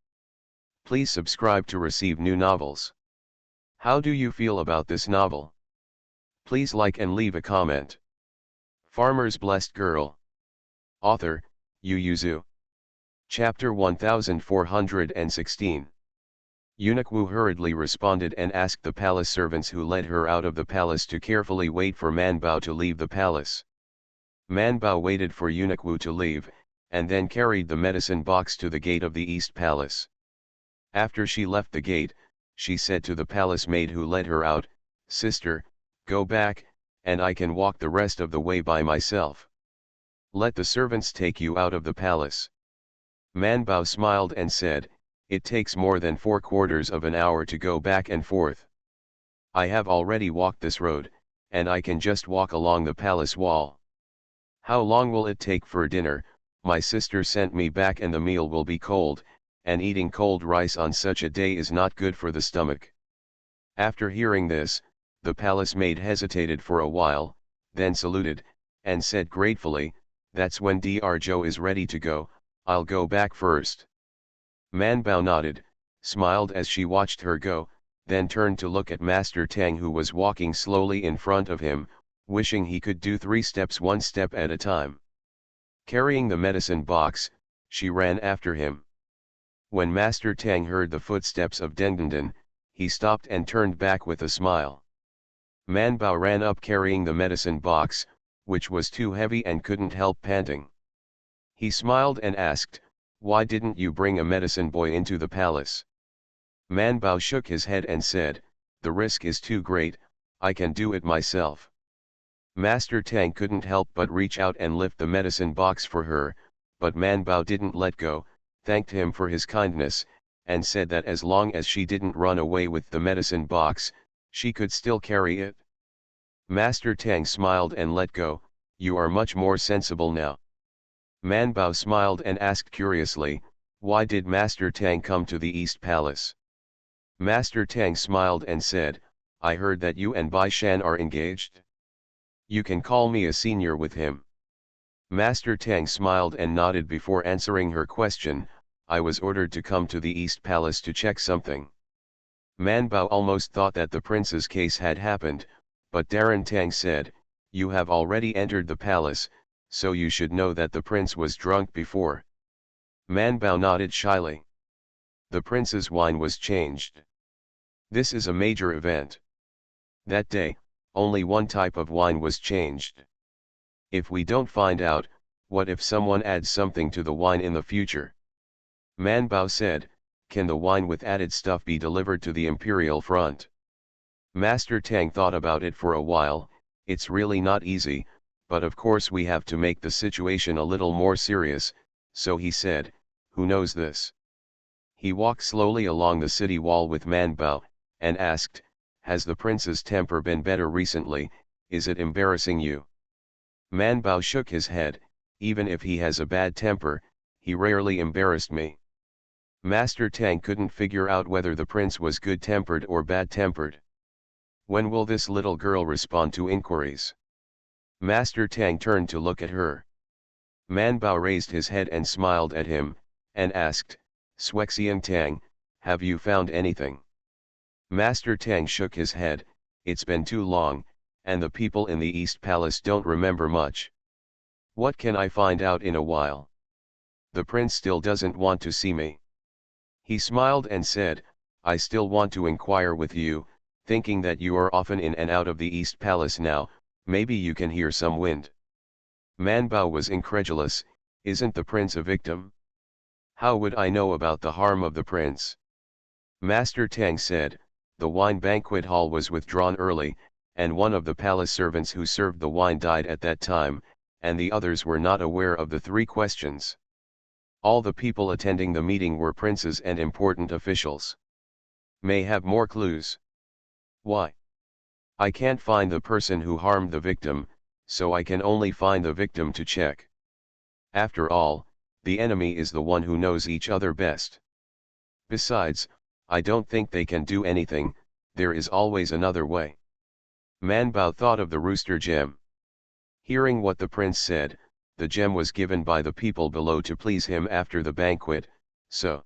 Please subscribe to receive new novels. How do you feel about this novel? Please like and leave a comment. Farmer's Blessed Girl. Author, Yu Yuzu. Chapter 1416. Eunuch Wu hurriedly responded and asked the palace servants who led her out of the palace to carefully wait for Man Bao to leave the palace. Man Bao waited for Eunuch Wu to leave, and then carried the medicine box to the gate of the East Palace. After she left the gate, she said to the palace maid who led her out, "Sister, go back, and I can walk the rest of the way by myself. Let the servants take you out of the palace." Man Bao smiled and said, "It takes more than 4/4 of an hour to go back and forth. I have already walked this road, and I can just walk along the palace wall. How long will it take for dinner? My sister sent me back and the meal will be cold, and eating cold rice on such a day is not good for the stomach." After hearing this, the palace maid hesitated for a while, then saluted, and said gratefully, "That's when Dr. Zhou is ready to go, I'll go back first." Man Bao nodded, smiled as she watched her go, then turned to look at Master Tang who was walking slowly in front of him, wishing he could do 3 steps one step at a time. Carrying the medicine box, she ran after him. When Master Tang heard the footsteps of Dendendan, he stopped and turned back with a smile. Man Bao ran up carrying the medicine box, which was too heavy and couldn't help panting. He smiled and asked, "Why didn't you bring a medicine boy into the palace?" Man Bao shook his head and said, "The risk is too great, I can do it myself." Master Tang couldn't help but reach out and lift the medicine box for her, but Man Bao didn't let go, thanked him for his kindness, and said that as long as she didn't run away with the medicine box, she could still carry it. Master Tang smiled and let go. "You are much more sensible now." Man Bao smiled and asked curiously, "Why did Master Tang come to the East Palace?" Master Tang smiled and said, "I heard that you and Bai Shan are engaged. You can call me a senior with him." Master Tang smiled and nodded before answering her question, "I was ordered to come to the East Palace to check something." Man Bao almost thought that the prince's case had happened, but Darren Tang said, "You have already entered the palace, so you should know that the prince was drunk before." Man Bao nodded shyly. The prince's wine was changed. This is a major event. That day, only one type of wine was changed. If we don't find out, what if someone adds something to the wine in the future? Man Bao said, "Can the wine with added stuff be delivered to the imperial front?" Master Tang thought about it for a while. "It's really not easy, but of course we have to make the situation a little more serious," so he said, "Who knows this?" He walked slowly along the city wall with Man Bao, and asked, "Has the prince's temper been better recently? Is it embarrassing you?" Man Bao shook his head, "Even if he has a bad temper, he rarely embarrassed me." Master Tang couldn't figure out whether the prince was good-tempered or bad-tempered. When will this little girl respond to inquiries? Master Tang turned to look at her. Man Bao raised his head and smiled at him, and asked, "Swexian Tang, have you found anything?" Master Tang shook his head, "It's been too long, and the people in the East Palace don't remember much. What can I find out in a while? The prince still doesn't want to see me." He smiled and said, "I still want to inquire with you, thinking that you are often in and out of the East Palace now, maybe you can hear some wind." Man Bao was incredulous. Isn't the prince a victim? How would I know about the harm of the prince? Master Tang said, the wine banquet hall was withdrawn early, and one of the palace servants who served the wine died at that time, and the others were not aware of the three questions. All the people attending the meeting were princes and important officials. May have more clues. Why? I can't find the person who harmed the victim, so I can only find the victim to check. After all, the enemy is the one who knows each other best. Besides, I don't think they can do anything, there is always another way. Man Bao thought of the rooster gem. Hearing what the prince said, the gem was given by the people below to please him after the banquet, so.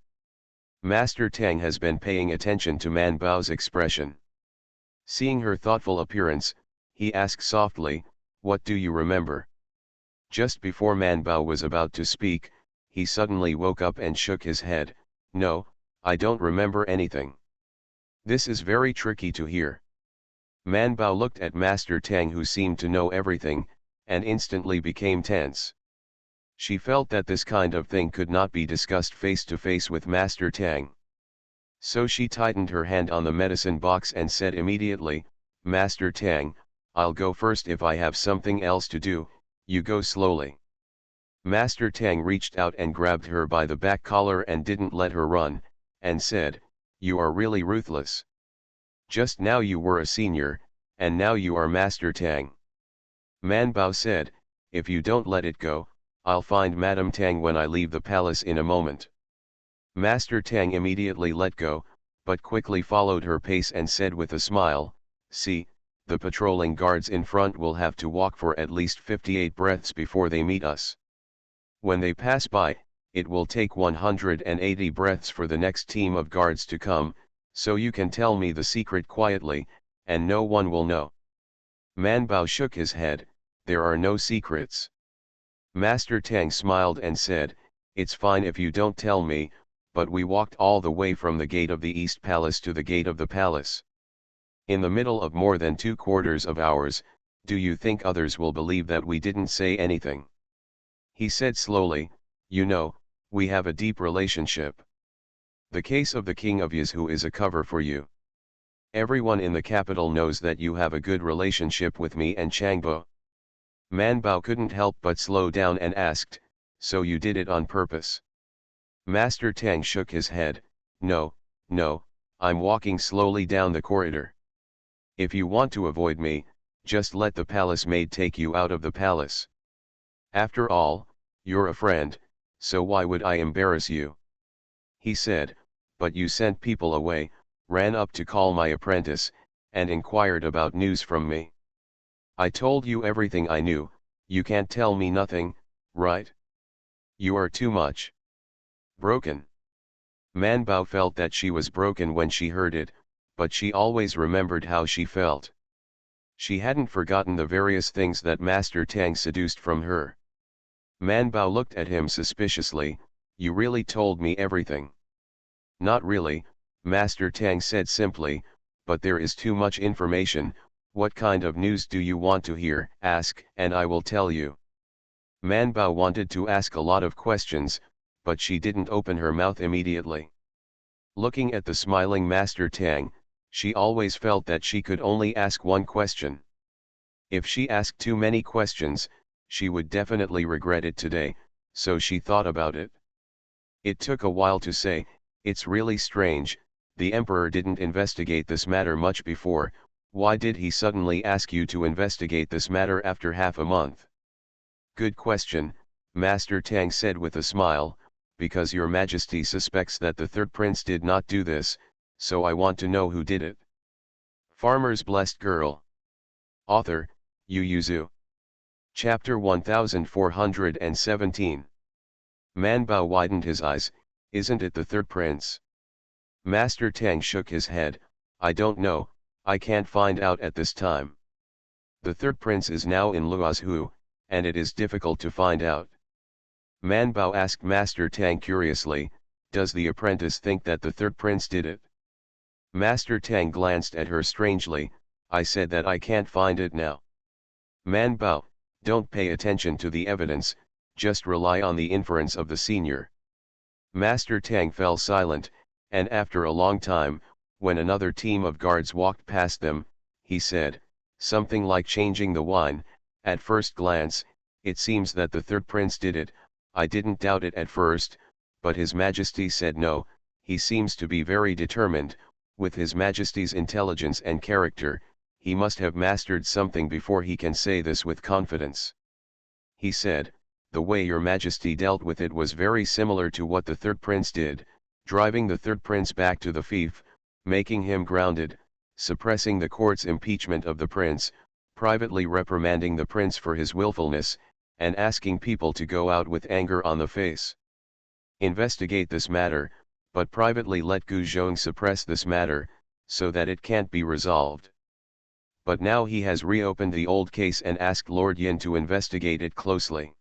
Master Tang has been paying attention to Man Bao's expression. Seeing her thoughtful appearance, he asked softly, what do you remember? Just before Man Bao was about to speak, he suddenly woke up and shook his head. No, I don't remember anything. This is very tricky to hear. Man Bao looked at Master Tang, who seemed to know everything, and instantly became tense. She felt that this kind of thing could not be discussed face to face with Master Tang. So she tightened her hand on the medicine box and said immediately, Master Tang, I'll go first. If I have something else to do, you go slowly. Master Tang reached out and grabbed her by the back collar and didn't let her run, and said, you are really ruthless. Just now you were a senior, and now you are Master Tang. Man Bao said, if you don't let it go, I'll find Madame Tang when I leave the palace in a moment. Master Tang immediately let go, but quickly followed her pace and said with a smile, see, the patrolling guards in front will have to walk for at least 58 breaths before they meet us. When they pass by, it will take 180 breaths for the next team of guards to come, so you can tell me the secret quietly, and no one will know. Man Bao shook his head, there are no secrets. Master Tang smiled and said, it's fine if you don't tell me, but we walked all the way from the gate of the East Palace to the gate of the palace. In the middle of more than 2/4 of hours, do you think others will believe that we didn't say anything? He said slowly, you know, we have a deep relationship. The case of the King of Yazhu is a cover for you. Everyone in the capital knows that you have a good relationship with me and Changbo. Man Bao couldn't help but slow down and asked, so you did it on purpose? Master Tang shook his head, no, I'm walking slowly down the corridor. If you want to avoid me, just let the palace maid take you out of the palace. After all, you're a friend, so why would I embarrass you? He said, but you sent people away, ran up to call my apprentice, and inquired about news from me. I told you everything I knew, you can't tell me nothing, right? You are too much. Broken. Man Bao felt that she was broken when she heard it, but she always remembered how she felt. She hadn't forgotten the various things that Master Tang seduced from her. Man Bao looked at him suspiciously, you really told me everything? Not really, Master Tang said simply, but there is too much information. What kind of news do you want to hear? Ask, and I will tell you. Man Bao wanted to ask a lot of questions, but she didn't open her mouth immediately. Looking at the smiling Master Tang, she always felt that she could only ask one question. If she asked too many questions, she would definitely regret it today, so she thought about it. It took a while to say, it's really strange, the Emperor didn't investigate this matter much before. Why did he suddenly ask you to investigate this matter after half a month? Good question, Master Tang said with a smile, because your Majesty suspects that the third prince did not do this, so I want to know who did it. Farmer's Blessed Girl. Author, Yu Yuzu. Chapter 1417. Man Bao widened his eyes, isn't it the third prince? Master Tang shook his head, I don't know, I can't find out at this time. The third prince is now in Luozhu, and it is difficult to find out. Man Bao asked Master Tang curiously, does the apprentice think that the third prince did it? Master Tang glanced at her strangely, I said that I can't find it now. Man Bao, Don't pay attention to the evidence, just rely on the inference of the senior. Master Tang fell silent, and after a long time, when another team of guards walked past them, he said, something like changing the wine. At first glance, it seems that the third prince did it. I didn't doubt it at first, but His Majesty said no. He seems to be very determined. With His Majesty's intelligence and character, he must have mastered something before he can say this with confidence. He said, the way your Majesty dealt with it was very similar to what the third prince did, driving the third prince back to the fief, making him grounded, suppressing the court's impeachment of the prince, privately reprimanding the prince for his willfulness, and asking people to go out with anger on the face. Investigate this matter, but privately let Gu Zhong suppress this matter, so that it can't be resolved. But now he has reopened the old case and asked Lord Yin to investigate it closely.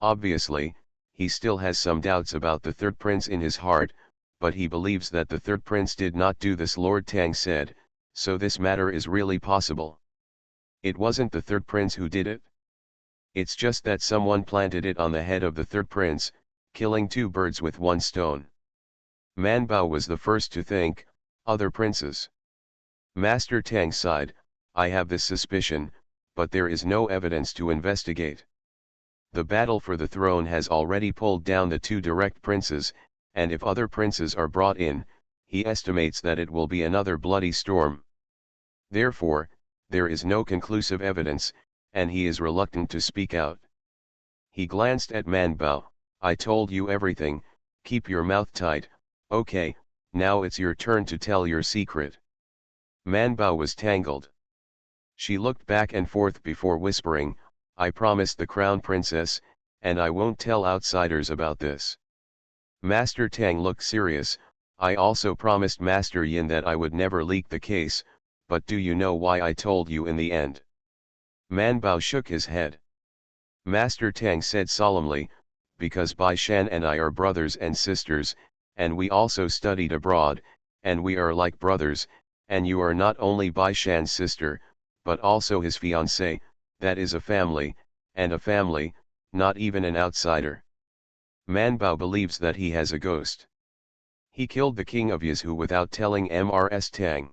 Obviously, he still has some doubts about the third prince in his heart, but he believes that the third prince did not do this, Lord Tang said, so this matter is really possible. It wasn't the third prince who did it. It's just that someone planted it on the head of the third prince, killing two birds with one stone. Man Bao was the first to think, other princes. Master Tang sighed, I have this suspicion, but there is no evidence to investigate. The battle for the throne has already pulled down the two direct princes, and if other princes are brought in, he estimates that it will be another bloody storm. Therefore, there is no conclusive evidence, and he is reluctant to speak out. He glanced at Man Bao. I told you everything, keep your mouth tight. Okay, now it's your turn to tell your secret. Man Bao was tangled. She looked back and forth before whispering, I promised the crown princess, and I won't tell outsiders about this. Master Tang looked serious. I also promised Master Yin that I would never leak the case, but do you know why I told you in the end? Man Bao shook his head. Master Tang said solemnly, because Bai Shan and I are brothers and sisters, and we also studied abroad, and we are like brothers, and you are not only Bai Shan's sister, but also his fiancée, that is a family, and a family, not even an outsider. Man Bao believes that he has a ghost. He killed the king of Yazhu without telling Mrs. Tang.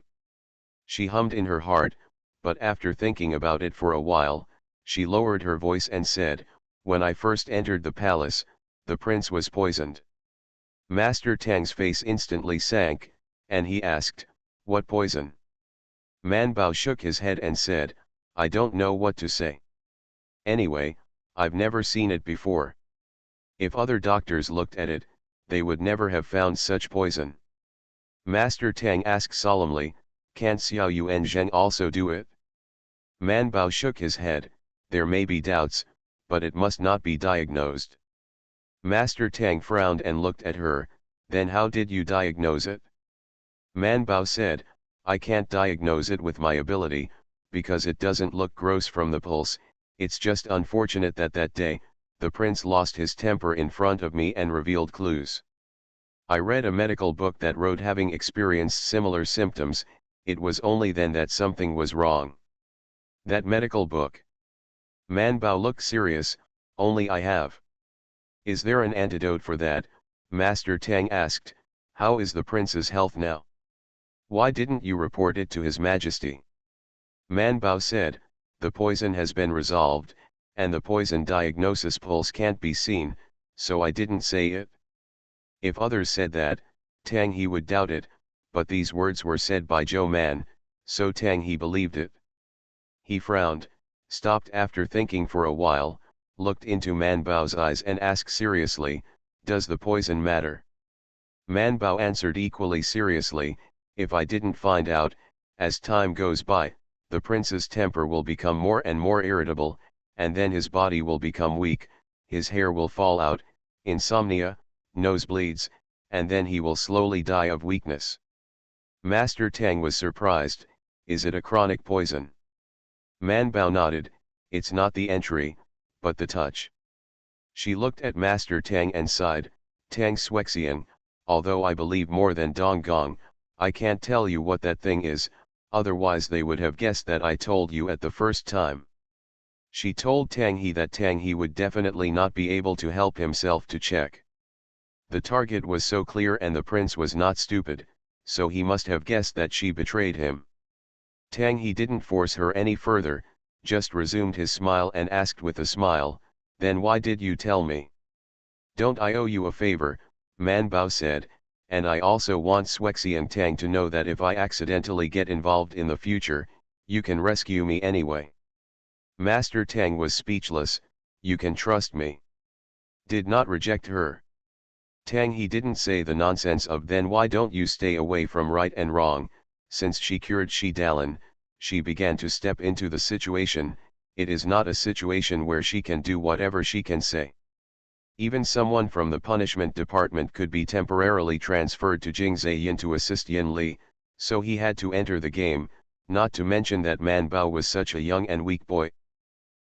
She hummed in her heart, but after thinking about it for a while, she lowered her voice and said, when I first entered the palace, the prince was poisoned. Master Tang's face instantly sank, and he asked, what poison? Man Bao shook his head and said, I don't know what to say. Anyway, I've never seen it before. If other doctors looked at it, they would never have found such poison. Master Tang asked solemnly, can't Xiao Yu and Zheng also do it? Man Bao shook his head, there may be doubts, but it must not be diagnosed. Master Tang frowned and looked at her, then how did you diagnose it? Man Bao said, I can't diagnose it with my ability, because it doesn't look gross from the pulse, it's just unfortunate that that day, the prince lost his temper in front of me and revealed clues. I read a medical book that wrote having experienced similar symptoms, it was only then that something was wrong. That medical book. Man Bao looked serious, only I have. Is there an antidote for that? Master Tang asked, how is the prince's health now? Why didn't you report it to His Majesty? Man Bao said, the poison has been resolved, and the poison diagnosis pulse can't be seen, so I didn't say it. If others said that, Tang he would doubt it, but these words were said by Zhou Man, so Tang he believed it. He frowned, stopped after thinking for a while, looked into Man Bao's eyes and asked seriously, does the poison matter? Man Bao answered equally seriously, if I didn't find out, as time goes by, the prince's temper will become more and more irritable, and then his body will become weak, his hair will fall out, insomnia, nosebleeds, and then he will slowly die of weakness. Master Tang was surprised, is it a chronic poison? Man Bao nodded, it's not the entry, but the touch. She looked at Master Tang and sighed, Tang Xuexian, although I believe more than Dong Gong, I can't tell you what that thing is, otherwise they would have guessed that I told you at the first time. She told Tang He that Tang He would definitely not be able to help himself to check. The target was so clear and the prince was not stupid, so he must have guessed that she betrayed him. Tang He didn't force her any further, just resumed his smile and asked with a smile, "Then why did you tell me?" "Don't I owe you a favor?" Man Bao said, "and I also want Swexian Tang to know that if I accidentally get involved in the future, you can rescue me anyway." Master Tang was speechless. "You can trust me." Did not reject her. Tang He didn't say the nonsense of "then why don't you stay away from right and wrong." Since she cured Shi Dalan, she began to step into the situation. It is not a situation where she can do whatever she can say. Even someone from the punishment department could be temporarily transferred to Jingzai to assist Yin Li, so he had to enter the game, not to mention that Man Bao was such a young and weak boy.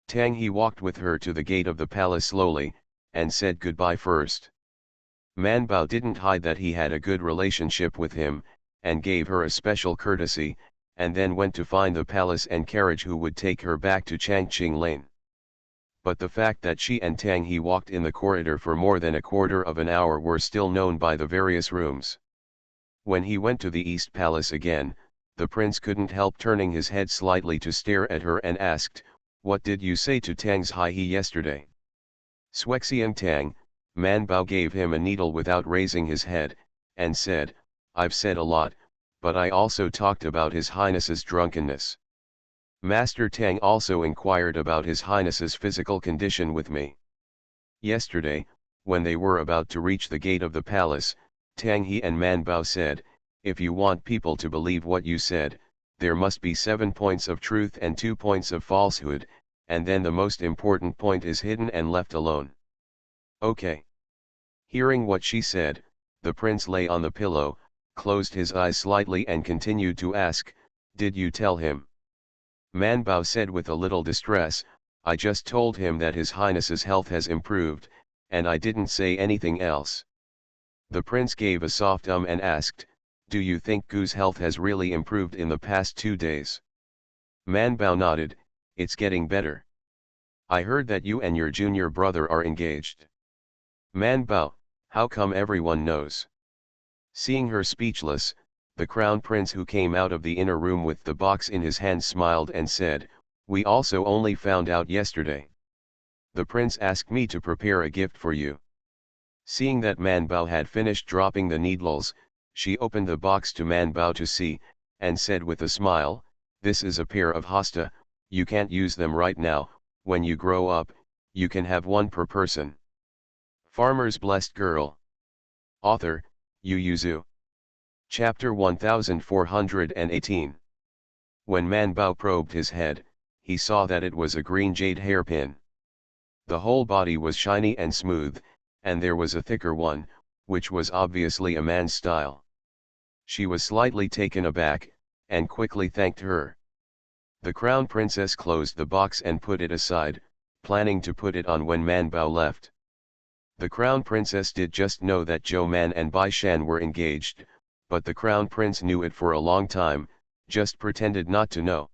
Tang He walked with her to the gate of the palace slowly, and said goodbye first. Man Bao didn't hide that he had a good relationship with him, and gave her a special courtesy, and then went to find the palace and carriage who would take her back to Changqing Lane. But the fact that she and Tang He walked in the corridor for more than a quarter of an hour were still known by the various rooms. When he went to the East Palace again, the prince couldn't help turning his head slightly to stare at her and asked, "What did you say to Tang's Hai He yesterday?" Swexian Tang, Man Bao gave him a needle without raising his head, and said, "I've said a lot, but I also talked about His Highness's drunkenness. Master Tang also inquired about His Highness's physical condition with me. Yesterday, when they were about to reach the gate of the palace, Tang He and Man Bao said, 'If you want people to believe what you said, there must be 7 points of truth and 2 points of falsehood, and then the most important point is hidden and left alone.' Okay." Hearing what she said, the prince lay on the pillow, closed his eyes slightly and continued to ask, "Did you tell him?" Man Bao said with a little distress, "I just told him that His Highness's health has improved, and I didn't say anything else." The prince gave a soft and asked, "Do you think Gu's health has really improved in the past 2 days?" Man Bao nodded, "It's getting better. I heard that you and your junior brother are engaged." Man Bao, "How come everyone knows?" Seeing her speechless, the crown prince who came out of the inner room with the box in his hand smiled and said, "We also only found out yesterday. The prince asked me to prepare a gift for you." Seeing that Man Bao had finished dropping the needles, she opened the box to Man Bao to see, and said with a smile, "This is a pair of hasta, you can't use them right now, when you grow up, you can have one per person." Farmer's Blessed Girl. Author, Yu Yuzu. Chapter 1418. When Man Bao probed his head, he saw that it was a green jade hairpin. The whole body was shiny and smooth, and there was a thicker one, which was obviously a man's style. She was slightly taken aback, and quickly thanked her. The crown princess closed the box and put it aside, planning to put it on when Man Bao left. The crown princess did just know that Zhou Man and Bai Shan were engaged, but the crown prince knew it for a long time, just pretended not to know.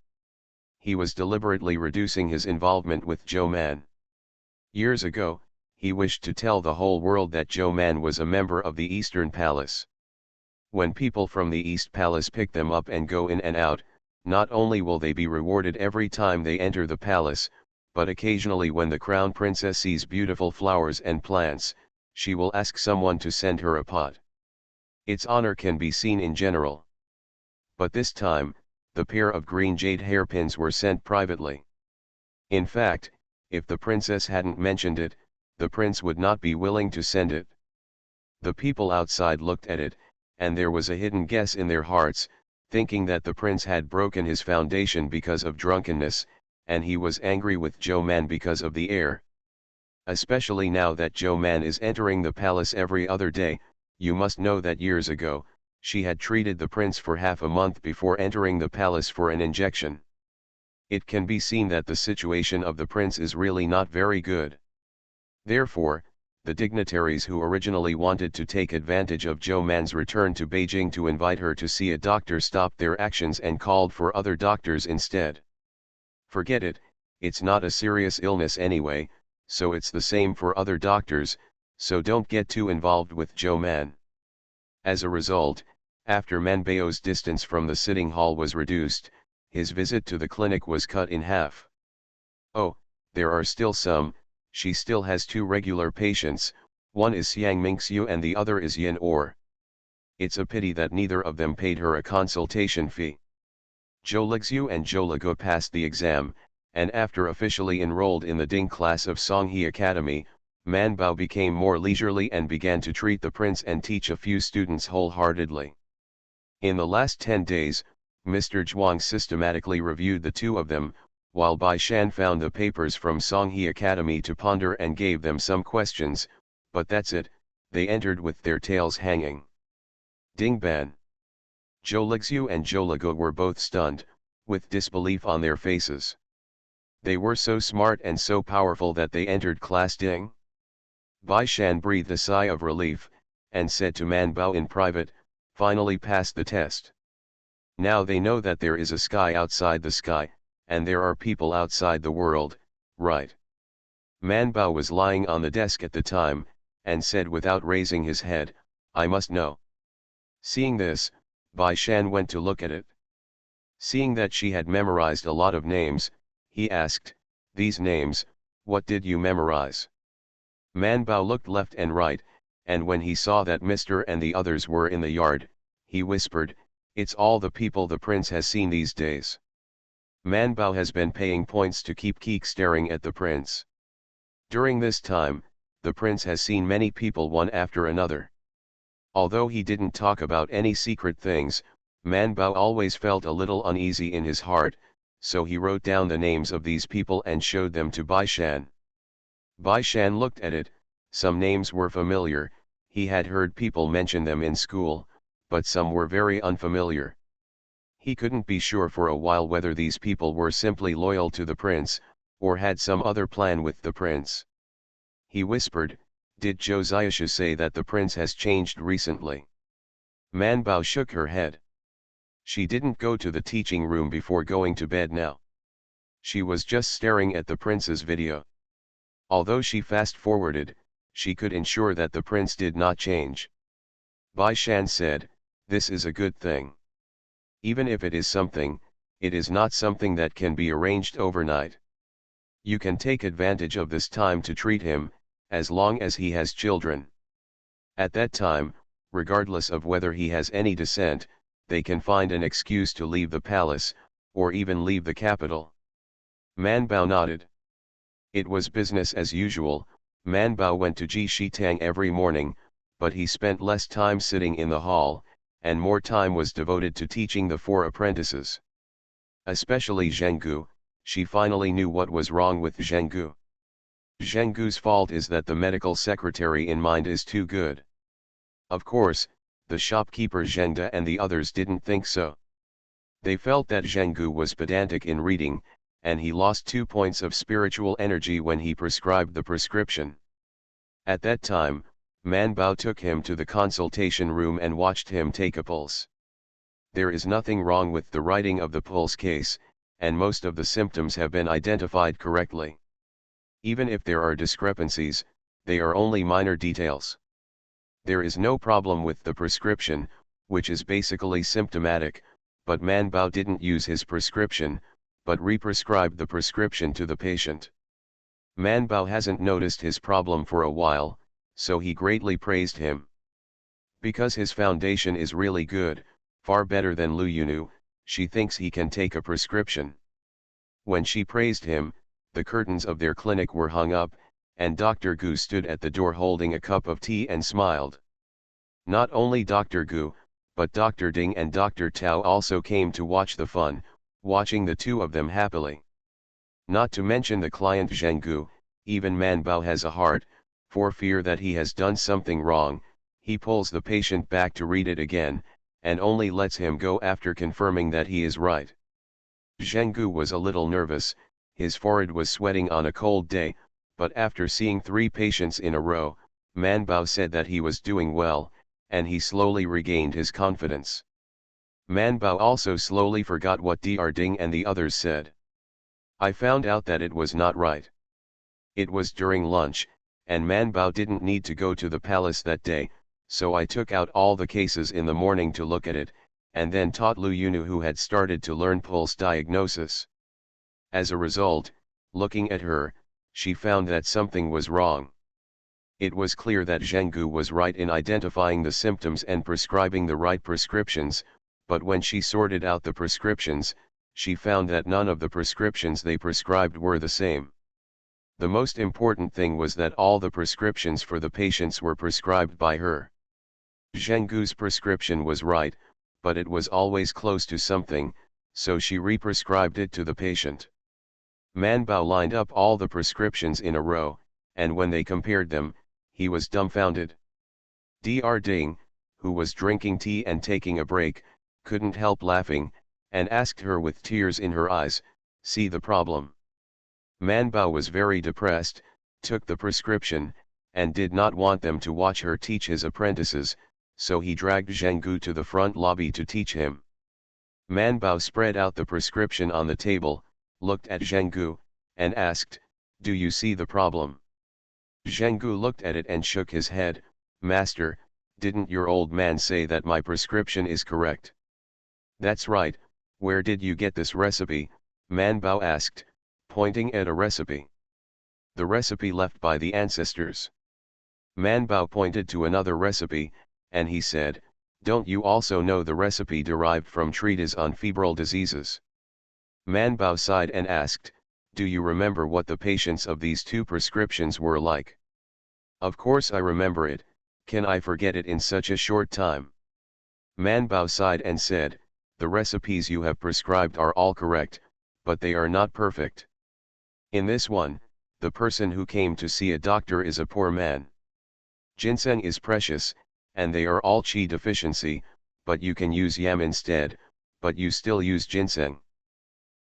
He was deliberately reducing his involvement with Zhou Man. Years ago, he wished to tell the whole world that Zhou Man was a member of the Eastern Palace. When people from the East Palace pick them up and go in and out, not only will they be rewarded every time they enter the palace, but occasionally when the crown princess sees beautiful flowers and plants, she will ask someone to send her a pot. Its honor can be seen in general. But this time, the pair of green jade hairpins were sent privately. In fact, if the princess hadn't mentioned it, the prince would not be willing to send it. The people outside looked at it, and there was a hidden guess in their hearts, thinking that the prince had broken his foundation because of drunkenness, and he was angry with Zhou Man because of the heir. Especially now that Zhou Man is entering the palace every other day, you must know that years ago, she had treated the prince for half a month before entering the palace for an injection. It can be seen that the situation of the prince is really not very good. Therefore, the dignitaries who originally wanted to take advantage of Zhou Man's return to Beijing to invite her to see a doctor stopped their actions and called for other doctors instead. Forget it, it's not a serious illness anyway, so it's the same for other doctors, so don't get too involved with Joe Man. As a result, after Manbao's distance from the sitting hall was reduced, his visit to the clinic was cut in half. Oh, there are still some, she still has two regular patients, one is Xiang Mingxiu and the other is Yin Or. It's a pity that neither of them paid her a consultation fee. Zhou Lixiu and Zhou Legu passed the exam, and after officially enrolled in the Ding class of Songhe Academy, Man Bao became more leisurely and began to treat the prince and teach a few students wholeheartedly. In the last 10 days, Mr. Zhuang systematically reviewed the two of them, while Bai Shan found the papers from Songhe Academy to ponder and gave them some questions, but that's it, they entered with their tails hanging. Ding Ban. Zhou Lixiu and Zhou Legu were both stunned, with disbelief on their faces. They were so smart and so powerful that they entered class Ding. Bai Shan breathed a sigh of relief, and said to Man Bao in private, finally passed the test. Now they know that there is a sky outside the sky, and there are people outside the world, right? Man Bao was lying on the desk at the time, and said without raising his head, I must know. Seeing this, Bai Shan went to look at it. Seeing that she had memorized a lot of names, he asked, these names, what did you memorize? Man Bao looked left and right, and when he saw that Mr. and the others were in the yard, he whispered, it's all the people the prince has seen these days. Man Bao has been paying points to keep staring at the prince. During this time, the prince has seen many people one after another. Although he didn't talk about any secret things, Man Bao always felt a little uneasy in his heart, so he wrote down the names of these people and showed them to Bai Shan. Bai Shan looked at it, some names were familiar, he had heard people mention them in school, but some were very unfamiliar. He couldn't be sure for a while whether these people were simply loyal to the prince, or had some other plan with the prince. He whispered, did Zhou Xiaoshu say that the prince has changed recently? Man Bao shook her head. She didn't go to the teaching room before going to bed now. She was just staring at the prince's video. Although she fast-forwarded, she could ensure that the prince did not change. Bai Shan said, this is a good thing. Even if it is something, it is not something that can be arranged overnight. You can take advantage of this time to treat him, as long as he has children. At that time, regardless of whether he has any descent, they can find an excuse to leave the palace, or even leave the capital. Man Bao nodded. It was business as usual. Man Bao went to Ji Shitang every morning, but he spent less time sitting in the hall, and more time was devoted to teaching the 4 apprentices. Especially Zhenggu, she finally knew what was wrong with Zhenggu. Zhenggu's fault is that the medical secretary in mind is too good. Of course, the shopkeeper Zhengda and the others didn't think so. They felt that Zhenggu was pedantic in reading, and he lost 2 points of spiritual energy when he prescribed the prescription. At that time, Man Bao took him to the consultation room and watched him take a pulse. There is nothing wrong with the writing of the pulse case, and most of the symptoms have been identified correctly. Even if there are discrepancies, they are only minor details. There is no problem with the prescription, which is basically symptomatic, but Man Bao didn't use his prescription, but re-prescribed the prescription to the patient. Man Bao hasn't noticed his problem for a while, so he greatly praised him. Because his foundation is really good, far better than Lu Yunu, she thinks he can take a prescription. When she praised him, the curtains of their clinic were hung up, and Dr. Gu stood at the door holding a cup of tea and smiled. Not only Dr. Gu, but Dr. Ding and Dr. Tao also came to watch the fun, watching the two of them happily. Not to mention the client Zhenggu, even Man Bao has a heart, for fear that he has done something wrong, he pulls the patient back to read it again, and only lets him go after confirming that he is right. Zhenggu was a little nervous, his forehead was sweating on a cold day, but after seeing 3 patients in a row, Man Bao said that he was doing well, and he slowly regained his confidence. Man Bao also slowly forgot what Dr. Ding and the others said. I found out that it was not right. It was during lunch, and Manbao didn't need to go to the palace that day, so I took out all the cases in the morning to look at it, and then taught Lu Yunu, who had started to learn pulse diagnosis. As a result, looking at her, she found that something was wrong. It was clear that Zhenggu was right in identifying the symptoms and prescribing the right prescriptions, but when she sorted out the prescriptions, she found that none of the prescriptions they prescribed were the same. The most important thing was that all the prescriptions for the patients were prescribed by her. Zhenggu's prescription was right, but it was always close to something, so she re-prescribed it to the patient. Manbao lined up all the prescriptions in a row, and when they compared them, he was dumbfounded. Dr. Ding, who was drinking tea and taking a break, couldn't help laughing, and asked her with tears in her eyes, "See the problem?" Manbao was very depressed, took the prescription, and did not want them to watch her teach his apprentices, so he dragged Zhenggu to the front lobby to teach him. Manbao spread out the prescription on the table, looked at Zhenggu, and asked, "Do you see the problem?" Zhenggu looked at it and shook his head. "Master, didn't your old man say that my prescription is correct?" "That's right. Where did you get this recipe?" Manbao asked, pointing at a recipe. "The recipe left by the ancestors." Manbao pointed to another recipe, and he said, "Don't you also know the recipe derived from treatise on febrile diseases?" Manbao sighed and asked, "Do you remember what the patients of these two prescriptions were like?" "Of course I remember it. Can I forget it in such a short time?" Manbao sighed and said, "The recipes you have prescribed are all correct, but they are not perfect. In this one, the person who came to see a doctor is a poor man. Ginseng is precious, and they are all qi deficiency, but you can use yam instead, but you still use ginseng.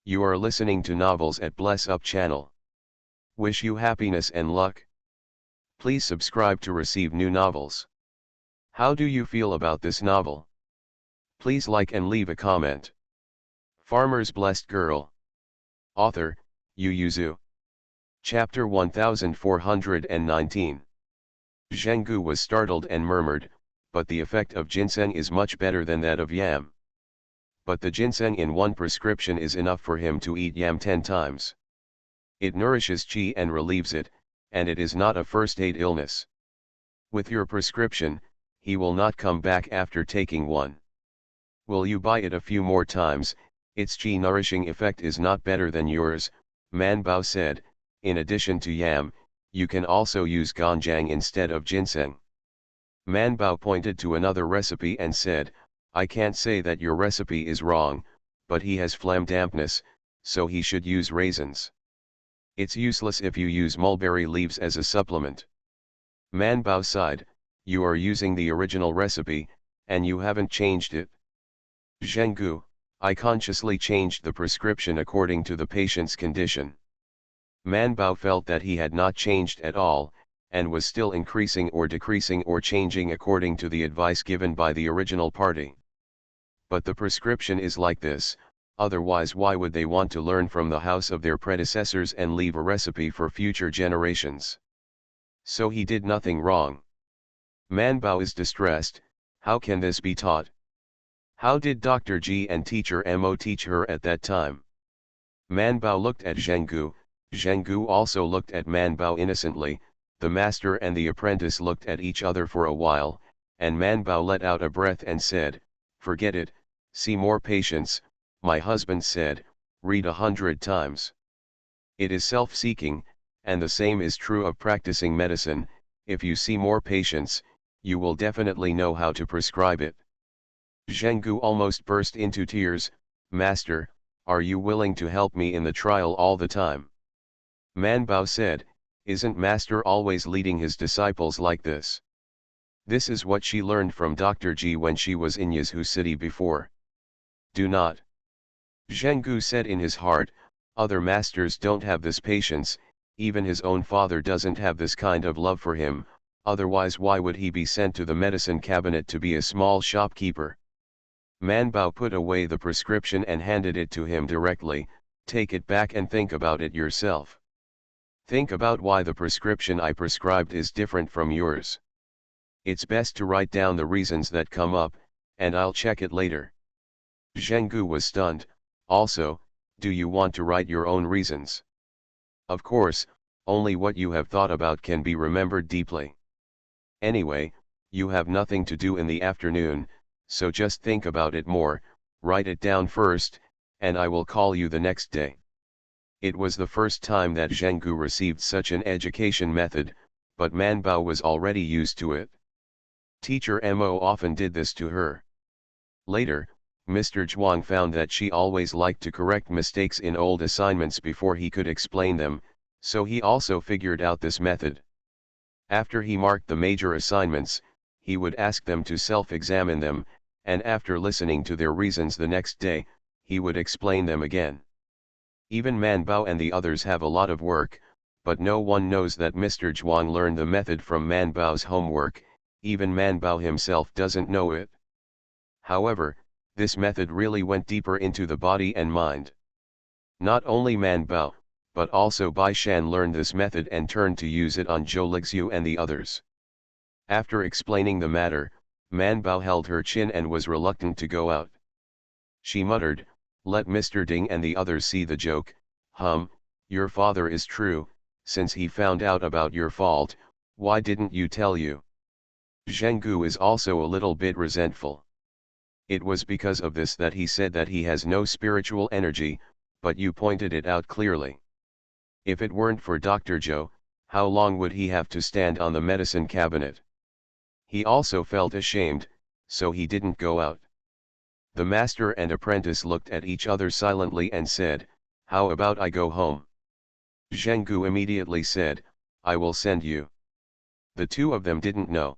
You are listening to novels at Bless Up channel. Wish you happiness and luck. Please subscribe to receive new novels. How do you feel about this novel? Please like and leave a comment. Farmer's Blessed Girl. Author, Yu Yuzu. Chapter 1419. Zhenggu was startled and murmured, "But the effect of ginseng is much better than that of yam. But the ginseng in one prescription is enough for him to eat yam 10 times. It nourishes qi and relieves it, and it is not a first-aid illness. With your prescription, he will not come back after taking one. Will you buy it a few more times? Its qi nourishing effect is not better than yours," Manbao said. "In addition to yam, you can also use ganjiang instead of ginseng." Manbao pointed to another recipe and said, "I can't say that your recipe is wrong, but he has phlegm dampness, so he should use raisins. It's useless if you use mulberry leaves as a supplement." Manbao sighed, "You are using the original recipe, and you haven't changed it." "Zhenggu, I consciously changed the prescription according to the patient's condition." Manbao felt that he had not changed at all, and was still increasing or decreasing or changing according to the advice given by the original party. "But the prescription is like this, otherwise why would they want to learn from the house of their predecessors and leave a recipe for future generations? So he did nothing wrong." Manbao is distressed. How can this be taught? How did Dr. Ji and teacher Mo teach her at that time? Manbao looked at Zhenggu. Zhenggu also looked at Manbao innocently. The master and the apprentice looked at each other for a while, and Manbao let out a breath and said, "Forget it, see more patients." My husband said, "Read 100 times. It is self-seeking, and the same is true of practicing medicine. If you see more patients, you will definitely know how to prescribe it." Zhenggu almost burst into tears. "Master, are you willing to help me in the trial all the time?" Manbao said, "Isn't Master always leading his disciples like this? This is what she learned from Dr. Ji when she was in Yazhu city before." "Do not." Zhenggu said in his heart, "Other masters don't have this patience, even his own father doesn't have this kind of love for him, otherwise why would he be sent to the medicine cabinet to be a small shopkeeper?" Manbao put away the prescription and handed it to him directly. Take it back and think about it yourself. Think about why the prescription I prescribed is different from yours. It's best to write down the reasons that come up, and I'll check it later. Zhenggu was stunned. Also, do you want to write your own reasons? Of course, only what you have thought about can be remembered deeply. Anyway, you have nothing to do in the afternoon, so just think about it more, write it down first, and I will call you the next day. It was the first time that Zhenggu received such an education method, but Man Bao was already used to it. Teacher Mo often did this to her. Later, Mr. Zhuang found that she always liked to correct mistakes in old assignments before he could explain them, so he also figured out this method. After he marked the major assignments, he would ask them to self-examine them, and after listening to their reasons the next day, he would explain them again. Even Man Bao and the others have a lot of work, but no one knows that Mr. Zhuang learned the method from Man Bao's homework. Even Man Bao himself doesn't know it. However, this method really went deeper into the body and mind. Not only Man Bao, but also Bai Shan learned this method and turned to use it on Zhou Lixiu and the others. After explaining the matter, Man Bao held her chin and was reluctant to go out. She muttered, "Let Mr. Ding and the others see the joke. Your father is true, since he found out about your fault, why didn't you tell you?" Zhenggu is also a little bit resentful. It was because of this that he said that he has no spiritual energy, but you pointed it out clearly. If it weren't for Dr. Zhou, how long would he have to stand on the medicine cabinet? He also felt ashamed, so he didn't go out. The master and apprentice looked at each other silently and said, "How about I go home?" Zhenggu immediately said, "I will send you." The two of them didn't know.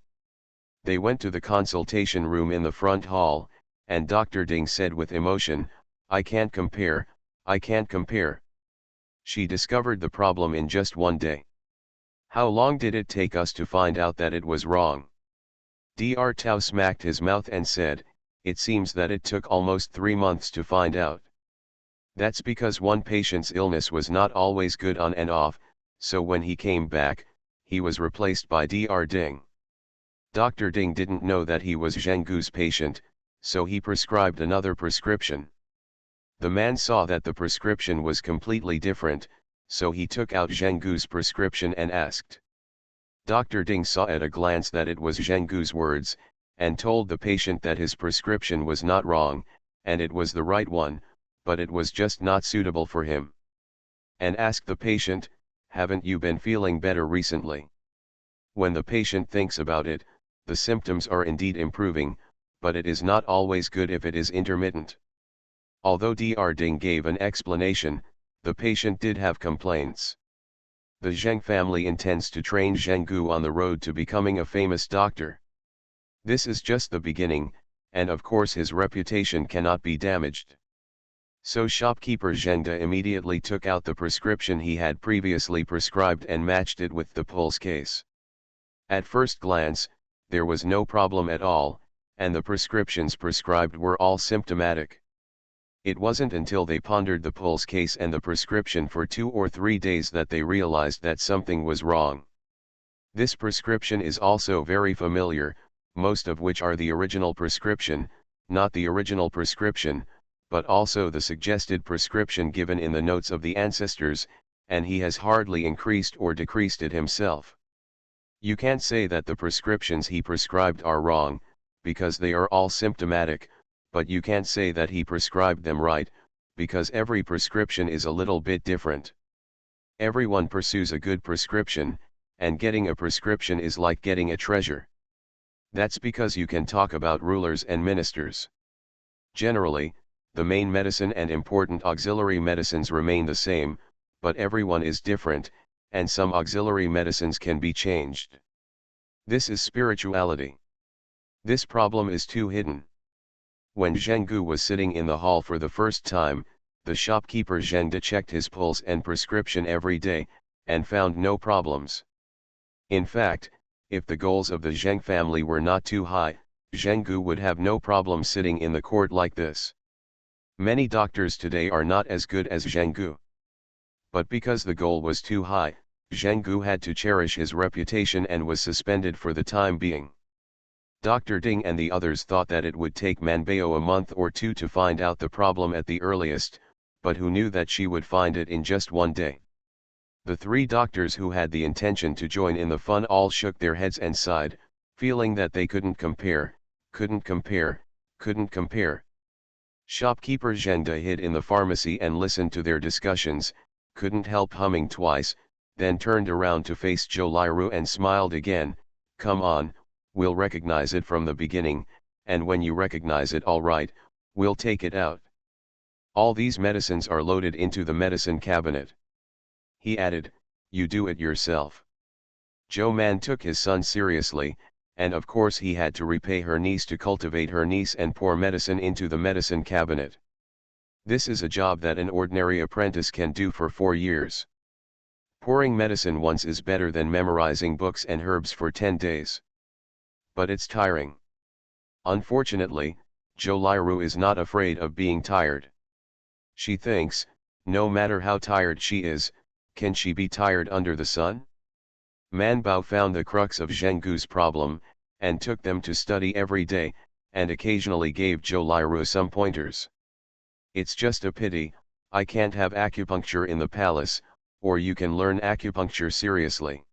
They went to the consultation room in the front hall, and Dr. Ding said with emotion, I can't compare. She discovered the problem in just one day. How long did it take us to find out that it was wrong? Dr. Tao smacked his mouth and said, "It seems that it took almost 3 months to find out." That's because one patient's illness was not always good on and off, so when he came back, he was replaced by Dr. Ding. Dr. Ding didn't know that he was Zhenggu's patient, so he prescribed another prescription. The man saw that the prescription was completely different, so he took out Zhenggu's prescription and asked. Dr. Ding saw at a glance that it was Zhenggu's words, and told the patient that his prescription was not wrong, and it was the right one, but it was just not suitable for him. And asked the patient, "Haven't you been feeling better recently?" When the patient thinks about it, the symptoms are indeed improving, but it is not always good if it is intermittent. Although Dr. Ding gave an explanation, the patient did have complaints. The Zheng family intends to train Zhenggu on the road to becoming a famous doctor. This is just the beginning, and of course his reputation cannot be damaged. So shopkeeper Zhengda immediately took out the prescription he had previously prescribed and matched it with the pulse case. At first glance, there was no problem at all, and the prescriptions prescribed were all symptomatic. It wasn't until they pondered the pulse case and the prescription for 2 or 3 days that they realized that something was wrong. This prescription is also very familiar, most of which are the original prescription, not the original prescription, but also the suggested prescription given in the notes of the ancestors, and he has hardly increased or decreased it himself. You can't say that the prescriptions he prescribed are wrong, because they are all symptomatic, but you can't say that he prescribed them right, because every prescription is a little bit different. Everyone pursues a good prescription, and getting a prescription is like getting a treasure. That's because you can talk about rulers and ministers. Generally, the main medicine and important auxiliary medicines remain the same, but everyone is different, and some auxiliary medicines can be changed. This is spirituality. This problem is too hidden. When Zhenggu was sitting in the hall for the first time, the shopkeeper Zhengda checked his pulse and prescription every day, and found no problems. In fact, if the goals of the Zheng family were not too high, Zhenggu would have no problem sitting in the court like this. Many doctors today are not as good as Zheng Gu. But because the goal was too high, Zheng Gu had to cherish his reputation and was suspended for the time being. Dr. Ding and the others thought that it would take Manbao a month or two to find out the problem at the earliest, but who knew that she would find it in just one day. The three doctors who had the intention to join in the fun all shook their heads and sighed, feeling that they couldn't compare. Shopkeeper Zhengda hid in the pharmacy and listened to their discussions, couldn't help humming twice, then turned around to face Zhou Liru and smiled again. Come on, we'll recognize it from the beginning, and when you recognize it all right, we'll take it out. All these medicines are loaded into the medicine cabinet. He added, you do it yourself. Zhou Man took his son seriously, and of course he had to repay her niece to cultivate her niece and pour medicine into the medicine cabinet. This is a job that an ordinary apprentice can do for 4 years. Pouring medicine once is better than memorizing books and herbs for 10 days. But it's tiring. Unfortunately, Zhou Liru is not afraid of being tired. She thinks, no matter how tired she is, can she be tired under the sun? Manbao found the crux of Zheng Gu's problem, and took them to study every day, and occasionally gave Zhou Liru some pointers. It's just a pity, I can't have acupuncture in the palace, or you can learn acupuncture seriously.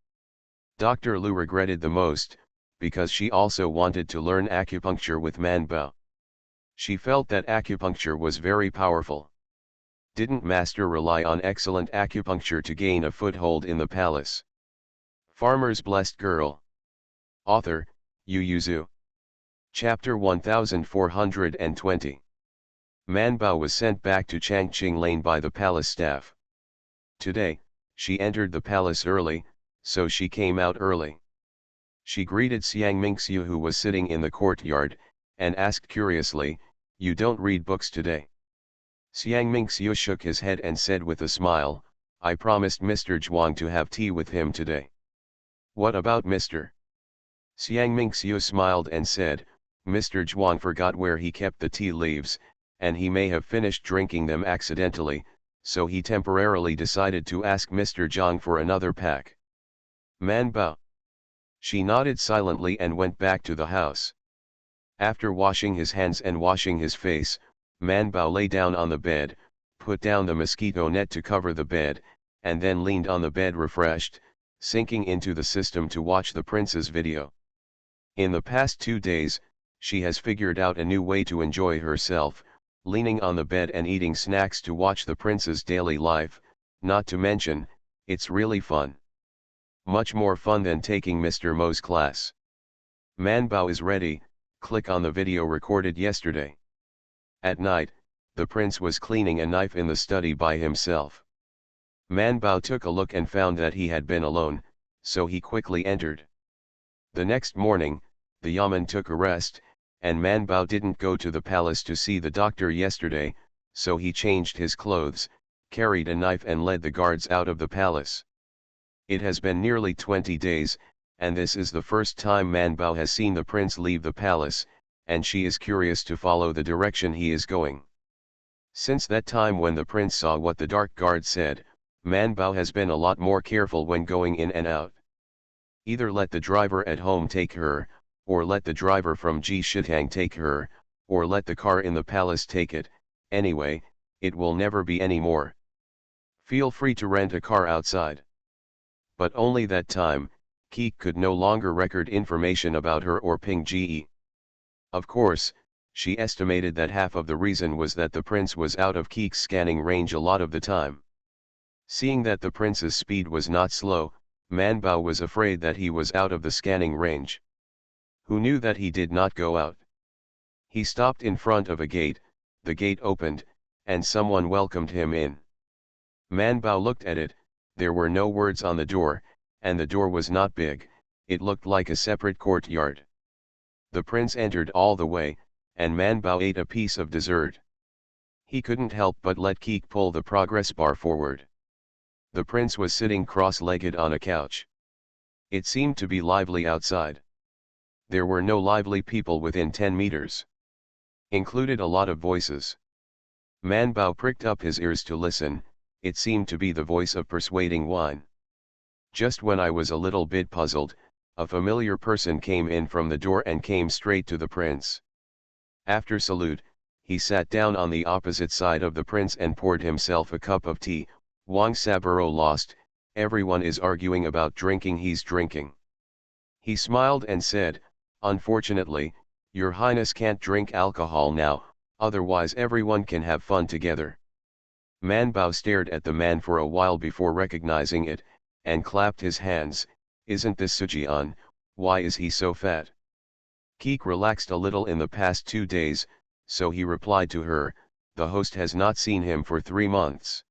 Dr. Lu regretted the most, because she also wanted to learn acupuncture with Manbao. She felt that acupuncture was very powerful. Didn't Master rely on excellent acupuncture to gain a foothold in the palace? Farmer's Blessed Girl. Author, Yu Yuzu. Chapter 1420. Manbao was sent back to Changqing Lane by the palace staff. Today, she entered the palace early, so she came out early. She greeted Xiang Mingxiu, who was sitting in the courtyard, and asked curiously, you don't read books today? Xiang Mingxiu shook his head and said with a smile, I promised Mr. Zhuang to have tea with him today. What about Mr.? Xiang Mingxiu smiled and said, Mr. Zhuang forgot where he kept the tea leaves, and he may have finished drinking them accidentally, so he temporarily decided to ask Mr. Zhang for another pack. Manbao. She nodded silently and went back to the house. After washing his hands and washing his face, Manbao lay down on the bed, put down the mosquito net to cover the bed, and then leaned on the bed refreshed, sinking into the system to watch the prince's video. In the past 2 days, she has figured out a new way to enjoy herself, leaning on the bed and eating snacks to watch the prince's daily life, not to mention, it's really fun. Much more fun than taking Mr. Mo's class. Manbao is ready, click on the video recorded yesterday. At night, the prince was cleaning a knife in the study by himself. Manbao took a look and found that he had been alone, so he quickly entered. The next morning, the Yamen took a rest, and Manbao didn't go to the palace to see the doctor yesterday, so he changed his clothes, carried a knife and led the guards out of the palace. It has been nearly 20 days, and this is the first time Manbao has seen the prince leave the palace, and she is curious to follow the direction he is going. Since that time when the prince saw what the dark guard said, Manbao has been a lot more careful when going in and out. Either let the driver at home take her, or let the driver from Ji Shitang take her, or let the car in the palace take it. Anyway, it will never be any more. Feel free to rent a car outside. But only that time, Keek could no longer record information about her or ping Ge. Of course, she estimated that half of the reason was that the prince was out of Keek's scanning range a lot of the time. Seeing that the prince's speed was not slow, Manbao was afraid that he was out of the scanning range. Who knew that he did not go out? He stopped in front of a gate, the gate opened, and someone welcomed him in. Manbao looked at it, there were no words on the door, and the door was not big, it looked like a separate courtyard. The prince entered all the way, and Manbao ate a piece of dessert. He couldn't help but let Keek pull the progress bar forward. The prince was sitting cross-legged on a couch. It seemed to be lively outside. There were no lively people within 10 meters. Included a lot of voices. Man Bao pricked up his ears to listen. It seemed to be the voice of persuading wine. Just when I was a little bit puzzled, a familiar person came in from the door and came straight to the prince. After salute, he sat down on the opposite side of the prince and poured himself a cup of tea. Wang Saburo lost, everyone is arguing about drinking, he's drinking. He smiled and said, unfortunately, your highness can't drink alcohol now, otherwise everyone can have fun together. Man Bao stared at the man for a while before recognizing it, and clapped his hands. Isn't this Sujian? Why is he so fat? Keek relaxed a little in the past 2 days, so he replied to her, the host has not seen him for 3 months.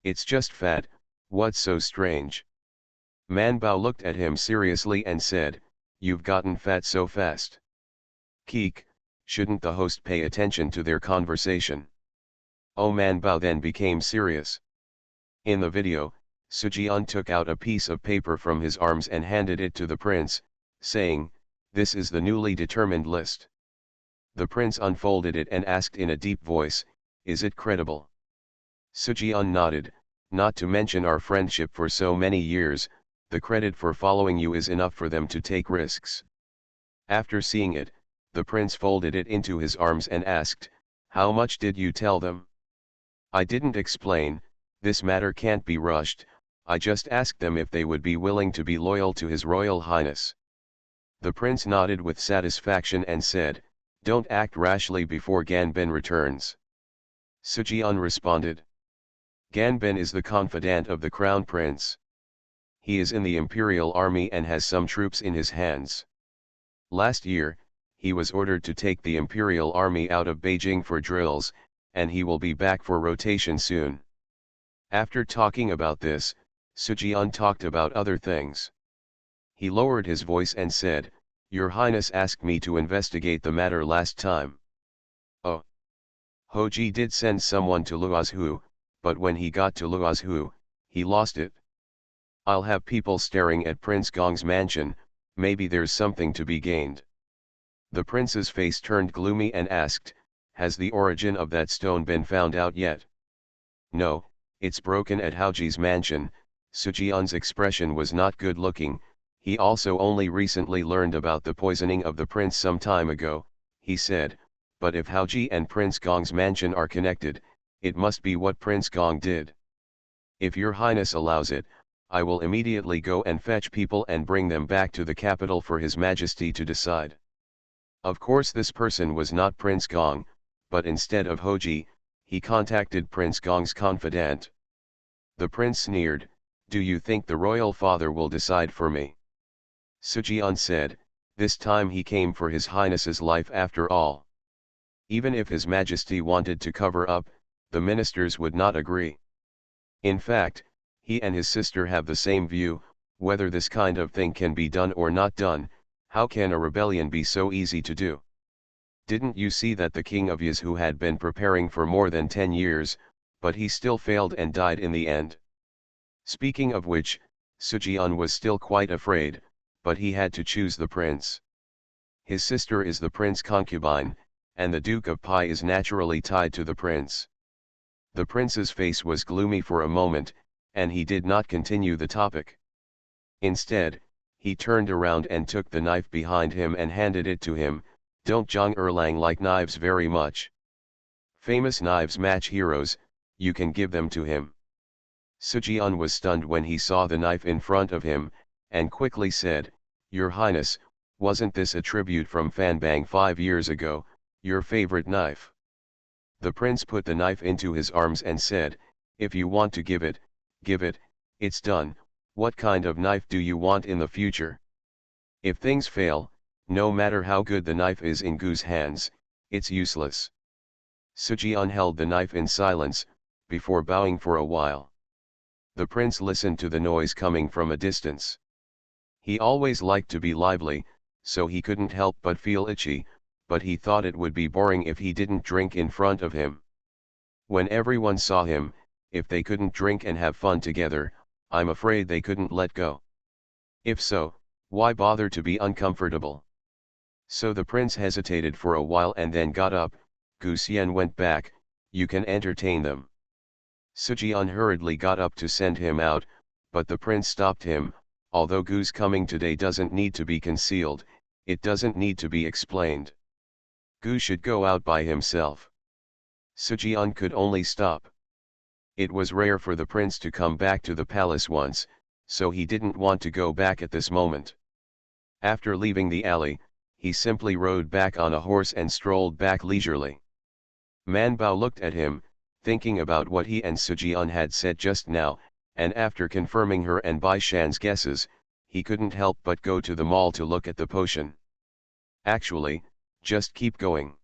It's just fat, what's so strange? Man Bao looked at him seriously and said, you've gotten fat so fast. Keek, shouldn't the host pay attention to their conversation? Oh, Man Bao then became serious. In the video, Sujian took out a piece of paper from his arms and handed it to the prince, saying, this is the newly determined list. The prince unfolded it and asked in a deep voice, is it credible? Sujian nodded, not to mention our friendship for so many years, the credit for following you is enough for them to take risks. After seeing it, the prince folded it into his arms and asked, how much did you tell them? I didn't explain, this matter can't be rushed, I just asked them if they would be willing to be loyal to His Royal Highness. The prince nodded with satisfaction and said, don't act rashly before Ganben returns. Sujian responded. Ganben is the confidant of the crown prince. He is in the imperial army and has some troops in his hands. Last year, he was ordered to take the imperial army out of Beijing for drills, and he will be back for rotation soon. After talking about this, Sujian talked about other things. He lowered his voice and said, Your Highness asked me to investigate the matter last time. Oh. Hoji did send someone to Luozhu, but when he got to Luozhu, he lost it. I'll have people staring at Prince Gong's mansion, maybe there's something to be gained. The prince's face turned gloomy and asked, has the origin of that stone been found out yet? No, it's broken at Haoji's mansion. Sujian's expression was not good looking. He also only recently learned about the poisoning of the prince some time ago, he said, but if Haoji and Prince Gong's mansion are connected, it must be what Prince Gong did. If your highness allows it, I will immediately go and fetch people and bring them back to the capital for his majesty to decide. Of course this person was not Prince Gong, but instead of Hoji, he contacted Prince Gong's confidant. The prince sneered, do you think the royal father will decide for me? Sujian said, this time he came for his highness's life after all. Even if his majesty wanted to cover up, the ministers would not agree. In fact, he and his sister have the same view, whether this kind of thing can be done or not done. How can a rebellion be so easy to do? Didn't you see that the king of Yizhu had been preparing for more than 10 years, but he still failed and died in the end? Speaking of which, Sujian was still quite afraid, but he had to choose the prince. His sister is the prince's concubine, and the Duke of Pai is naturally tied to the prince. The prince's face was gloomy for a moment, and he did not continue the topic. Instead, he turned around and took the knife behind him and handed it to him. Don't Zhang Erlang like knives very much? Famous knives match heroes, you can give them to him. Sujian was stunned when he saw the knife in front of him, and quickly said, Your Highness, wasn't this a tribute from Fanbang 5 years ago, your favorite knife? The prince put the knife into his arms and said, if you want to give it, it's done. What kind of knife do you want in the future? If things fail, no matter how good the knife is in Gu's hands, it's useless. Sujian held the knife in silence, before bowing for a while. The prince listened to the noise coming from a distance. He always liked to be lively, so he couldn't help but feel itchy, but he thought it would be boring if he didn't drink in front of him. When everyone saw him, if they couldn't drink and have fun together, I'm afraid they couldn't let go. If so, why bother to be uncomfortable? So the prince hesitated for a while and then got up. Gu Xian went back, you can entertain them. Sujian hurriedly got up to send him out, but the prince stopped him. Although Gu's coming today doesn't need to be concealed, it doesn't need to be explained. Gu should go out by himself. Sujian could only stop. It was rare for the prince to come back to the palace once, so he didn't want to go back at this moment. After leaving the alley, he simply rode back on a horse and strolled back leisurely. Man Bao looked at him, thinking about what he and Sujian had said just now, and after confirming her and Bai Shan's guesses, he couldn't help but go to the mall to look at the potion. Actually, just keep going.